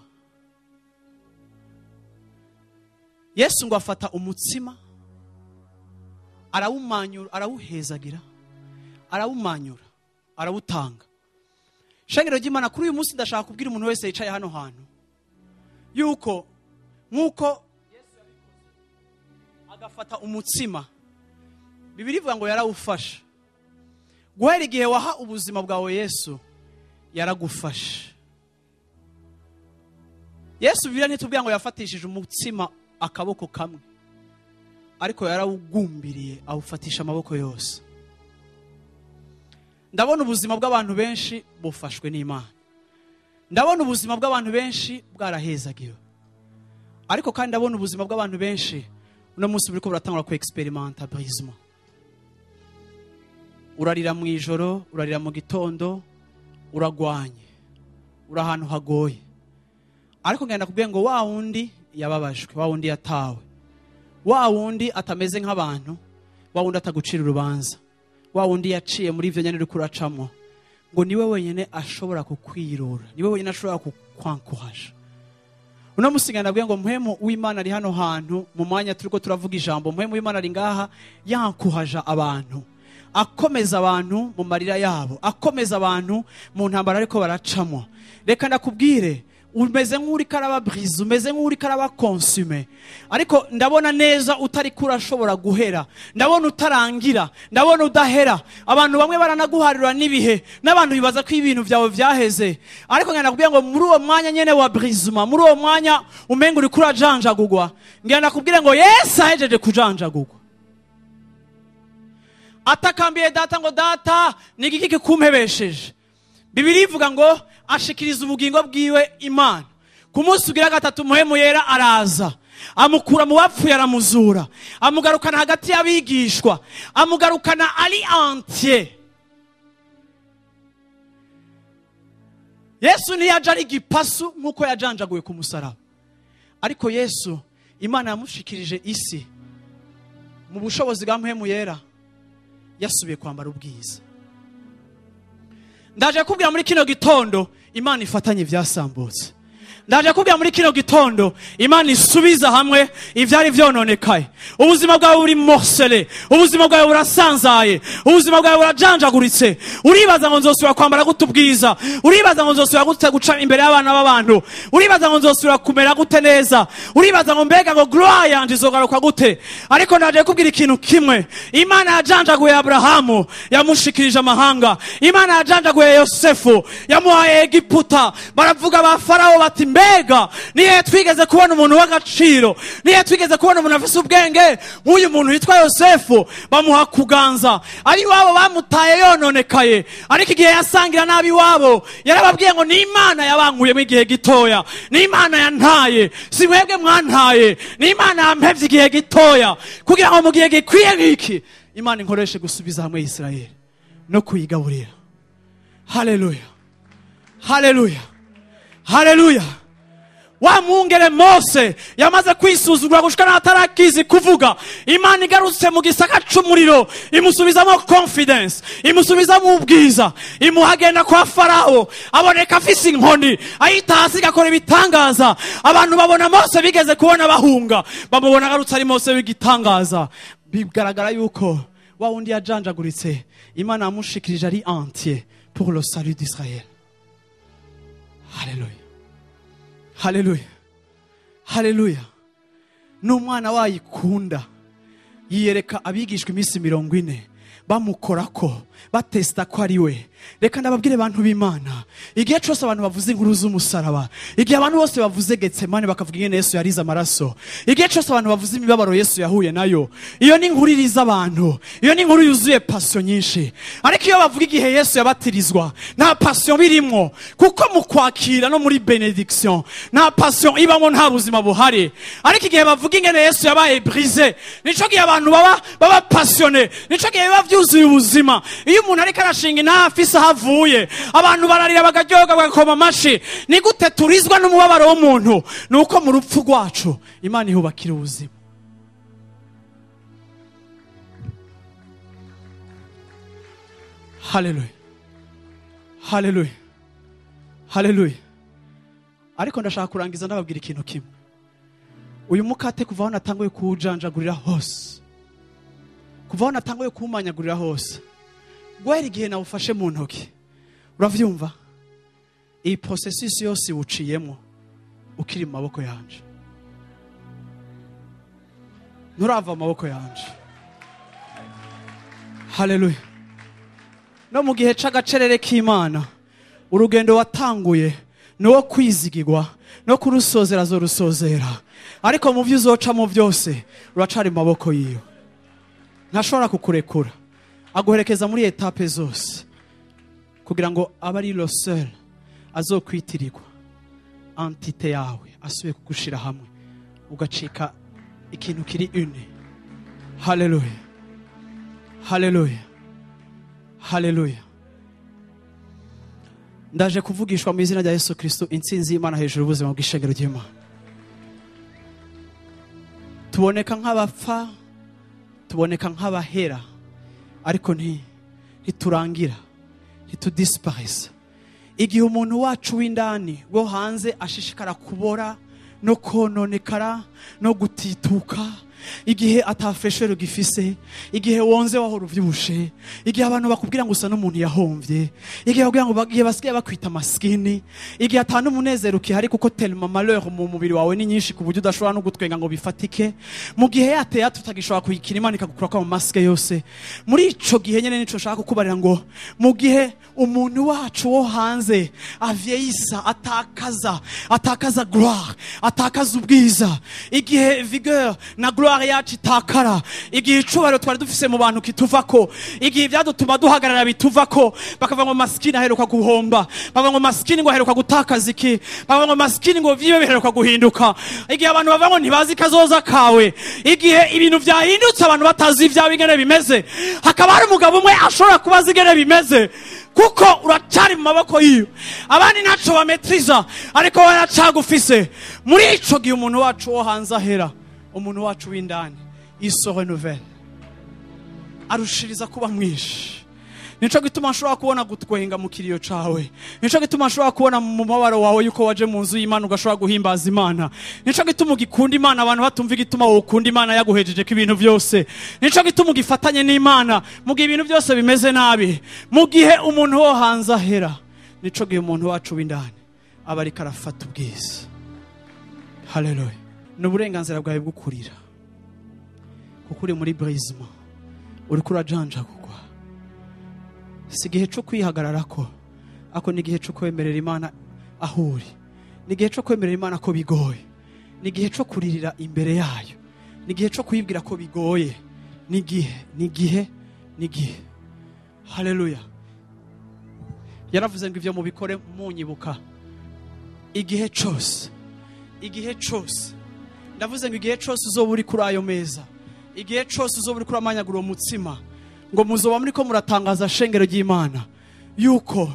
B: Yesu ngo afata umutsima arawumanyura arawuhezagira arawumanyura arawutanga. Shengero ry'Imana kuri uyu munsi ndashaka kubwira umuntu wese yicaye hano hantu yuko nkuko Yesu agafata umutsima Bibiri ivuga ngo yarawufasha. Guhera igihe waha ubuzima bwawe Yesu yaragufasha. Yesu Bibiliya ntitubwira ngo yafatishije umutsima akaboko kamwe. Ariko yarawugumbiriye awufatisha amaboko yose. Ndabona ubuzima bw'abantu benshi bufashwe n'Imana. Ndabona ubuzima bw'abantu benshi bwarahezagiwe. Ariko kandi ndabona ubuzima bw'abantu benshi uno munsi buriko buratangura ku experimenta brisement. Urarira mu ijoro, urarira mu gitondo, uragwanye. Uri ahantu hagoye. Ariko ngenda kubwira ngo wa wundi yababajwe, wa wundi yatawe. Wa wundi atameze nk'abantu, wa wundi atagucira urubanza. Wa wundi yaciye muri ivyo nyene uri kuracamo. Ngo niwe wenyene ashobora kukwirura, niwe wenyene ashobora kukwankuhasha. Uno musinga ndabwiye ngo mpemu w'Imana ari hano hantu mu mwanya turiko turavuga ijambo, mpemu w'Imana ari ngaha yankuhaja abantu. Akomeza abantu mu marira yabo, akomeza abantu mu ntambara ariko baracamo. Reka ndakubwire umeze nk'uri karaba brise, umeze nk'uri karaba consume. Ariko ndabona neza utari kurashobora guhera, ndabona utarangira, ndabona udahera. Abantu bamwe baranaguharira nibihe, n'abantu bibaza ko ibintu byawe vyaheze. Ariko ngenda kubwira ngo muri uwo mwanya nyene wa brisement, muri uwo mwanya umenga uri kurajanjagurwa, ngenda kubwira ngo Yesu ahejeje kujanjagurwa. Atakambiye data ngo data nigiki kikumpebesheje. Bibiri ivuga ngo ashikiriza ubugingo bwiwe Imana. Ku munsi ugira gatatu muhemu yera araza. Amukura mu bapfuye aramuzura. Amugarukana hagati y'abigishwa. Amugarukana ari entier. Yesu ntiyaje ari igipasu nk'uko yajanjaguye ku musaraba, ariko Yesu Imana yamushikirije isi mu bushobozi bwa mpemu yera, yasubiye kwambara ubwiza. Ndaje kubwira muri kino gitondo Imana ifatanye ivyasambutse. Ndaje kubwira muri kino gitondo Imana isubiza hamwe ivyari vyononekaye. Ubuzima bwawe buri morcelé, ubuzima bwawe burasanzaye, ubuzima bwawe burajanjaguritse. Uribaza ngo nzosubira kwambara gute ubwiza, uribaza ngo nzosubira gute guca imbere y'abana b'abantu, uribaza ngo nzosubira kumera gute neza, uribaza ngo mbega ngo gloire yanje izogaruka gute. Ariko ndaje kubwira ikintu kimwe, Imana yajanjaguye Abrahamu yamushikirije amahanga, Imana yajanjaguye Yosefu yamuhaye Egiputa. Baravuga ba Farao bati mbega niye twigeze kubona umuntu w'agaciro, niye twigeze kubona umuntu afise ubwenge nk'uyu muntu yitwa Yosefu. Bamuha kuganza, ari wabo bamutaye yononekaye, ariko igihe yasangira nabi wabo yarababwiye ngo ni Imana yabankuye mu gihe gitoya, ni Imana yantaye, si mwebwe mwantaye, ni Imana yampevye igihe gitoya kugira ngo mu gihe gikwiye nk'iki Imana inkoreshe gusubiza hamwe Isirayeli no kuyigaburira. Haleluya, haleluya, haleluya. Wa mwungere Mose yamaze kwisuzugura gushika n'atarakizi kuvuga, Imana igarutse mu gisaka c'umuriro imusubizamo confidence, imusubizamo ubwiza, imuhagenda kwa Farao aboneka afise inkoni, ahita hasi agakora ibitangaza. Abantu babona Mose bigeze kubona bahunga, bamubona agarutse ari Mose w'igitangaza. Bigaragara yuko wa wundi yajanjaguritse Imana yamushikirije ari entier pour le salut d'Israël. Haleluya, haleluya, haleluya. N'umwana wayikunda yiyereka abigishwa iminsi 40 bamukorako batesta ko ari we. Reka ndababwire abantu b'Imana, igihe cyose abantu bavuze inkuru z'umusaraba, igihe abantu bose bavuze Getsemane bakavuga ingene Yesu yarize amaraso, igihe cyose abantu bavuze imibabaro Yesu yahuye nayo, iyo ni inkuru iriza abantu, iyo ni inkuru yuzuye passion nyinshi. Ariko iyo bavuga igihe Yesu yabatirizwa, nta passion birimwo, kuko mu kwakira no muri benediction nta passion ibamo, nta buzima buhari. Ariko igihe bavuga ingene Yesu yabaye brisé, nico gihe abantu baba passionné, nico gihe biba vyuzuye ubuzima. Iyo umuntu ariko arashinga inafise havuye, abantu bararira bagaryoga bagakoma amashi. Ni gute turizwa n'umubabaro w'umuntu? Nuko mu rupfu rwacu Imana ihubakira ubuzima. Haleluya, haleluya, haleluya. Ariko ndashaka kurangiza ndababwira ikintu kimwe. Uyu mukate kuva aho natanguye kuwujanjagurira hose, kuva aho natanguye kuwumanyagurira hose, gwera igihe nawufashe mu ntoki, uravyumva iyi processus yose uciyemo ukiri mu maboko yanje, nturava mu maboko yanje. Haleluya. No mu gihe c'agacerere k'Imana urugendo watanguye no kwizigirwa no kurusozera zo rusozera, ariko mu vyuzocamo vyose uracari mu maboko yiwe. Ntashobora kukurekura, aguherekeza muri etape zose kugira ngo abari lo seul azokwitirirwa entité yawe, asubiye kugushira hamwe ugacika ikintu kiri une. Haleluya, haleluya, haleluya. Ndaje kuvugishwa mu izina rya Yesu Kristo intsinzi y'Imana hejuru ubuzima bw'ishengero ry'Imana. Tuboneka nk'abapfa, tuboneka nk'abahera, ariko ntiturangira, ntitudisparisa. Igihe umuntu wacu w'indani wo hanze ashishikara kubora no kononekara no gutituka, igihe atafreshero gifise, igihe wonze wahora uvyibushe, igihe abantu bakubwira ngo usa n'umuntu yahomvye, igihe bakubwira ngo bagiye basigaye bakwita maskini, igihe atanu umunezero ukihari kuko tellement malheur mu mubiri wawe ni nyinshi ku buryo udashobora no gutwenga ngo bifatike, mu gihe yateye tutagishobora kuyikira Imana ikagukura kwa maske yose. Muri ico gihe nyene nico shaka kukubarira ngo mu gihe umuntu wacu wo hanze avyeyisa, atakaza gloire, atakaza ubwiza, igihe vigueur na gloire gloire yacu itakara, igihe icubahiro twari dufise mu bantu kituvako, igihe ivyadutuma duhagarara bituvako, bakavuga ngo maskini aheruka guhomba, bakavuga ngo maskini ngo aheruka gutakaza iki, bakavuga ngo maskini ngo vyiwe biheruka guhinduka, igihe abantu bavuga ngo ntibazi kazoza kawe, igihe ibintu vyahindutse abantu batazi ivyawe ingene bimeze, hakaba hari umugabo umwe ashobora kubaza ingene bimeze, kuko uracari mu maboko yiwe, abandi ntaco bametriza ariko baracagufise. Muri ico gihe umuntu wacu wo hanze ahera, umuntu wacu w'indani iso renouvelle, arushiriza kuba mwinshi. Nico gituma nshobora kubona gutwenga mu kiriyo cawe, nico gituma nshobora kubona mu mabaro wawe yuko waje mu nzu y'Imana ugashobora guhimbaza Imana, nico gituma ugikunda Imana abantu batumva igituma wowe ukunda Imana yaguhejeje ko ibintu byose, nico gituma ugifatanye n'Imana mu gihe ibintu byose bimeze nabi, mu gihe umuntu wo hanze ahera, nico gihe umuntu wacu w'indani aba ariko arafata ubwiza. Haleluya. N'uburenganzira bwawe bwo kurira, kuko uri muri brisement, uri kurajanjagurwa. Si igihe cyo kwihagararako, ako ni igihe cyo kwemerera Imana aho uri, ni igihe cyo kwemerera Imana ko bigoye, ni igihe cyo kuririra imbere yayo, ni igihe cyo kuyibwira ko bigoye, ni igihe. Haleluya. Yaravuze ngo ivyo mubikore munyibuka igihe cyose, igihe cyose. Ndavuze ngo igihe cyose uzoba uri kuri ayo meza, igihe cyose uzoba uri kuri amanyaguro umutsima, ngo muzoba muri ko muratangaza shengero ry'Imana yuko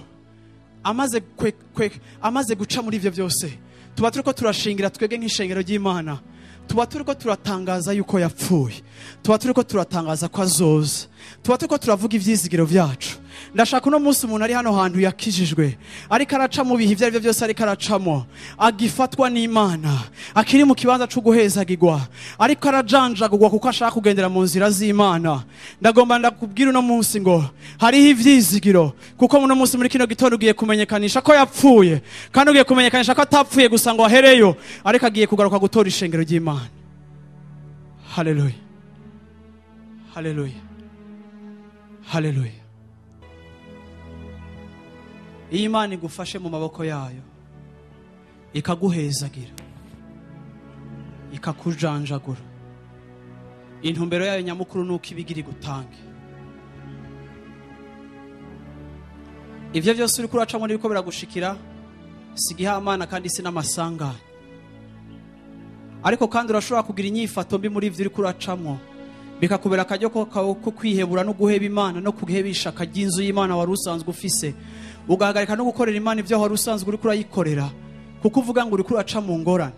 B: amaze guca muri ivyo byose, tuba turiko turashingira twege nk'ishengero ry'Imana, tuba turiko turatangaza yuko yapfuye, tuba turiko turatangaza ko azoza, tuba turiko turavuga ivyizigiro vyacu. Ndashaka uno munsi umuntu ari hano hantu yakijijwe, ariko araca mu bihe ivyo arivyo byose ariko aracamo, agifatwa n'Imana, akiri mu kibanza cyo guhezagirwa, ariko arajanjagurwa kuko ashaka kugendera mu nzira z'Imana. Ndagomba ndakubwira uno munsi ngo hariho ivyizigiro, kuko uno munsi muri kino gitondo ugiye kumenyekanisha ko yapfuye, kandi ugiye kumenyekanisha ko atapfuye gusa ngo ahereyo, ariko agiye kugaruka gutora ishengero ry'Imana. Haleluya. Haleluya. Haleluya. Iyo Imana igufashe mu maboko yayo, ikaguhezagira, ikakujanjagura, intumbero yayo nyamukuru nuko ibigira igutange. Ivyo byose uri kuracamo nibiko biragushikira, si gihamana kandi si n'amasanganya, ariko kandi urashobora kugira inyifato mbi muri ivyo uri kuracamo, bikakubera akajyo ko kwihebura no guheba Imana no kuhebisha akajinzu y'Imana wari usanzwe ufise, ugahagarika no gukorera Imana ivyo wari usanzwe uri kurayikorera, kuko uvuga ngo uri kuraca mu ngorane.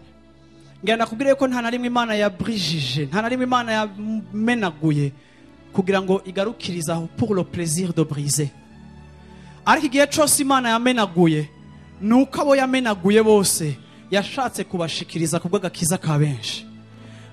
B: Ngenda kubwire ko nta na rimwe Imana yabrijije, nta na rimwe Imana yamenaguye kugira ngo igarukiriza pour le plaisir de briser. Ariko igihe cyose Imana yamenaguye, nuko abo yamenaguye bose yashatse kubashikiriza kubwo gakiza ka benshi.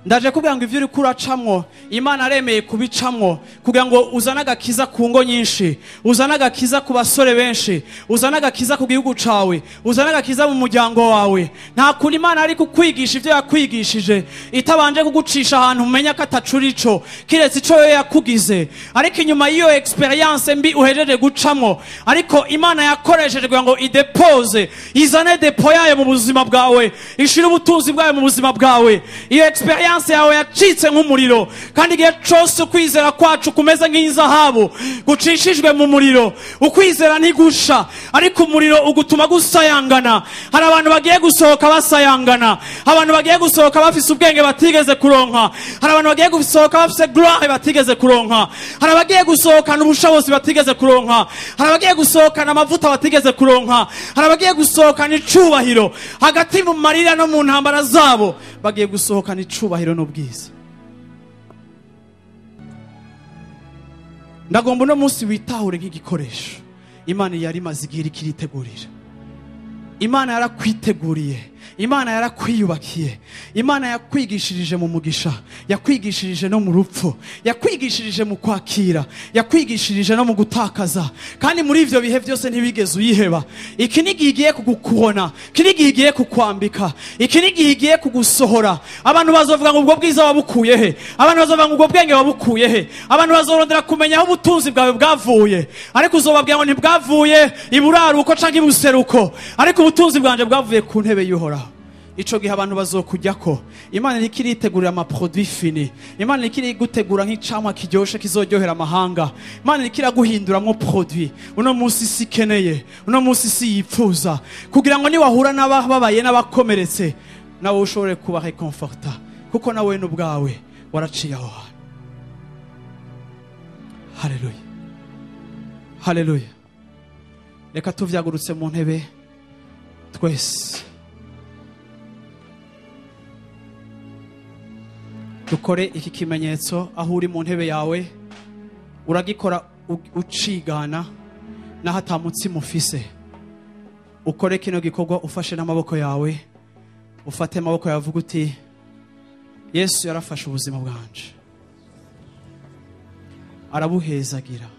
B: Ndaje kugira ngo ivyo uri kuracamwo Imana aremeye kubicamwo kugira ngo uzana agakiza ku ngo nyinshi, uzana agakiza ku basore benshi, uzana agakiza ku gihugu cawe, uzana agakiza mu muryango wawe. Nta kuri Imana ari kukwigisha ivyo yakwigishije itabanje kugucisha ahantu umenya ko atacuri ico, kiretse ico yo yakugize. Ariko inyuma y'iyo experience mbi uhejeje gucamwo, ariko Imana yakoresheje kugira ngo idepose, izane depo yayo mu buzima bwawe, ishira ubutunzi bwayo mu buzima bwawe. Iyo experience yawe yacitse nk'umuriro, kandi igihe cyose ukwizera kwacu kumeze nk'inzahabu gucishijwe mu muriro, ukwizera ntigusha, ariko umuriro ugutuma gusayangana. Hari abantu bagiye gusohoka basayangana, abantu bagiye gusohoka bafise ubwenge batigeze kuronka, hari abantu bagiye gusohoka bafise gloire batigeze kuronka, hari abagiye gusohokana ubushobozi batigeze kuronka, hari abagiye gusohokana amavuta batigeze kuronka, hari abagiye gusohokana icubahiro hagati mu marira no mu ntambara zabo, bagiye gusohokana icubahiro n'ubwiza. Ndagomba uno munsi witahure nk'igikoresho Imana yari maze igihe ikiritegurira. Imana yarakwiteguriye, Imana yarakwiyubakiye, Imana yakwigishirije mu mugisha, yakwigishirije no mu rupfu, yakwigishirije mu kwakira, yakwigishirije no mu gutakaza, kandi muri ivyo bihe byose ntibigeze uyiheba. Iki ni gihigiye kugukubona, iki ni gihigiye kukwambika, iki ni gihigiye kugusohora. Abantu bazovuga ngo ubwo bwiza wabukuye he, abantu bazovuga ngo ubwo bwenge wabukuye he, abantu bazorondera kumenya aho ubutunzi bwawe bwavuye, ariko uzobabwira ngo ntibwavuye iburaruko canke ibuseruko, ariko ubutunzi bwanje bwavuye ku ntebe y'Uhoraho. ico gihe abantu bazokujyako. Imana iriko iritegurira amaproduit fini. Imana iriko irigutegura nk'icamwa kiryoshe kizoryohera amahanga. Imana iriko iraguhinduramwo produit. Uno munsi isi ikeneye, uno munsi isi yipfuza, kugira ngo niwahura n'abababaye n'abakomeretse nawe ushobore kuba reconforta, kuko nawe n'ubwawe waraciye aho hantu. Haleluya, haleluya. Reka tuvyagurutse mu ntebe twese, dukore iki kimenyetso. Aho uri mu ntebe yawe uragikora ucigana naho ata mutsima ufise. Ukore kino gikorwa ufashe n'amaboko yawe, ufate amaboko yawe uvuga uti Yesu yarafashe ubuzima bwanje, arabuhezagira,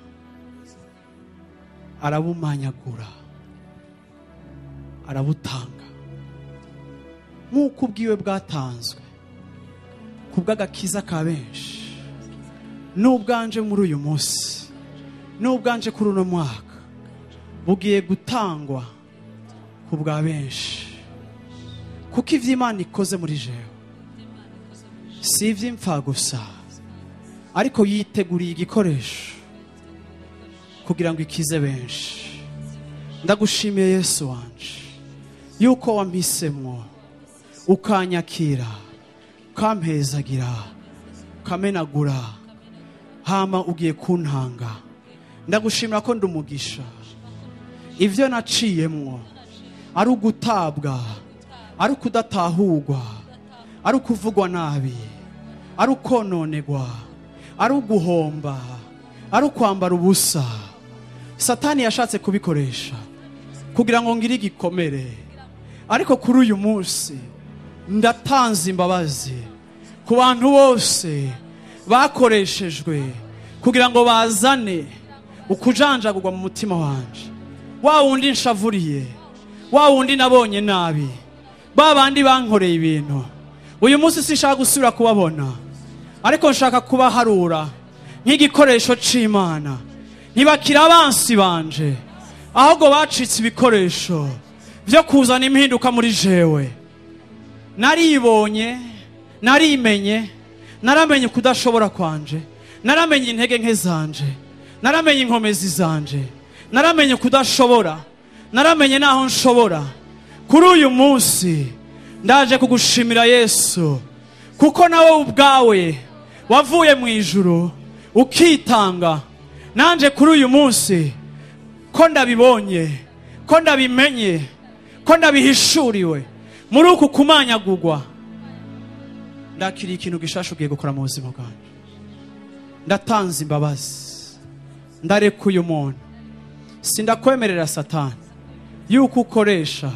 B: arabumanyagura, arabutanga nk'uko ubwiwe bwatanzwe kubw'agakiza ka benshi. N'ubwanje muri uyu munsi, n'ubwanje kuri uno mwaka, bugiye gutangwa ku bwa benshi, kuko ivy'Imana ikoze muri jewe si ivy'imfa gusa, ariko yiteguriye igikoresho kugira ngo ikize benshi. Ndagushimiye Yesu wanje yuko wampisemwo, ukanyakira, ukampezagira, ukamenagura, hama ugiye kuntanga. Ndagushimira ko ndi umugisha. Ivyo naciyemwo ari ugutabwa, ari ukudatahurwa, ari ukuvugwa nabi, ari ukononegwa, ari uguhomba, ari ukwambara ubusa. Satani yashatse kubikoresha kugira ngo ngire igikomere, ariko kuri uyu munsi ndatanze imbabazi ku bantu bose bakoreshejwe kugira ngo bazane ukujanjagurwa mu mutima wanje. Wa wundi nshavuriye, wa wundi nabonye nabi, ba bandi bankoreye ibintu, uyu munsi sinshaka gusubira kubabona, ariko nshaka kubaharura nk'igikoresho c'Imana. Ntibakira abansi banje, ahubwo bacitse ibikoresho byo kuzana impinduka muri jewe. Naribonye, narimenye, naramenye kudashobora kwanje, naramenye intege nke zanje, naramenye inkomezi zanje, naramenye kudashobora, naramenye naho nshobora. Kuri uyu munsi ndaje kugushimira Yesu, kuko nawe ubwawe wavuye mu ijuru ukitanga. Nanje kuri uyu munsi ko ndabibonye, ko ndabimenye, ko ndabihishuriwe muri uku kumanyagurwa, ndakiriye ikintu gishasha ugiye gukora mu buzima bwanjye. Ndatanze imbabazi, ndarekuye umuntu. Sindakwemerera Satani yuko ukoresha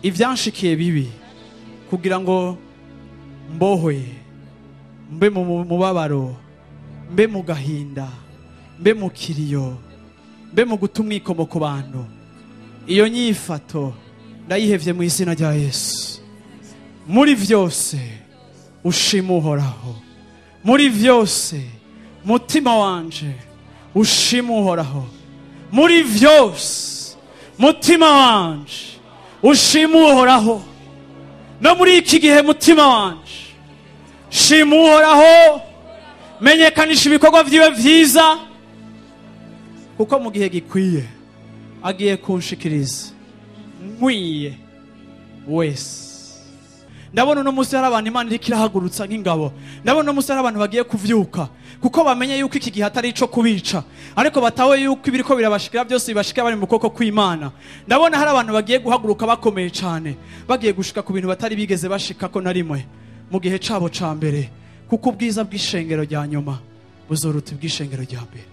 B: ivyanshikiye bibi kugira ngo mbohoye, mbe mu mubabaro, mbe mu gahinda, mbe mu kiriyo, mbe mu guta umwikomo ku bantu. Iyo nyifato ndayihevye mu izina rya Yesu. Muri vyose ushima Uhoraho, muri vyose mutima wanje ushima Uhoraho, muri vyose mutima wanje ushima Uhoraho. No muri iki gihe mutima wanje shima Uhoraho, menyekanisha ibikorwa vyiwe vyiza, kuko mu gihe gikwiye agiye kunshikiriza nkwiye wese. Ndabona uno munsi hari abantu Imana iriko irahagurutsa nk'ingabo. Ndabona uno munsi hari abantu bagiye kuvyuka, kuko bamenye yuko iki gihe atari ico kubica, ariko batawe yuko ibiriko birabashikira byose bibashikira bari mu kuboko kw'Imana. Ndabona hari abantu bagiye guhaguruka bakomeye cyane, bagiye gushika ku bintu batari bigeze bashikako na rimwe mu gihe cabo ca mbere, kuko ubwiza bw'ishengero rya nyuma buzoruta ubw'ishengero rya mbere.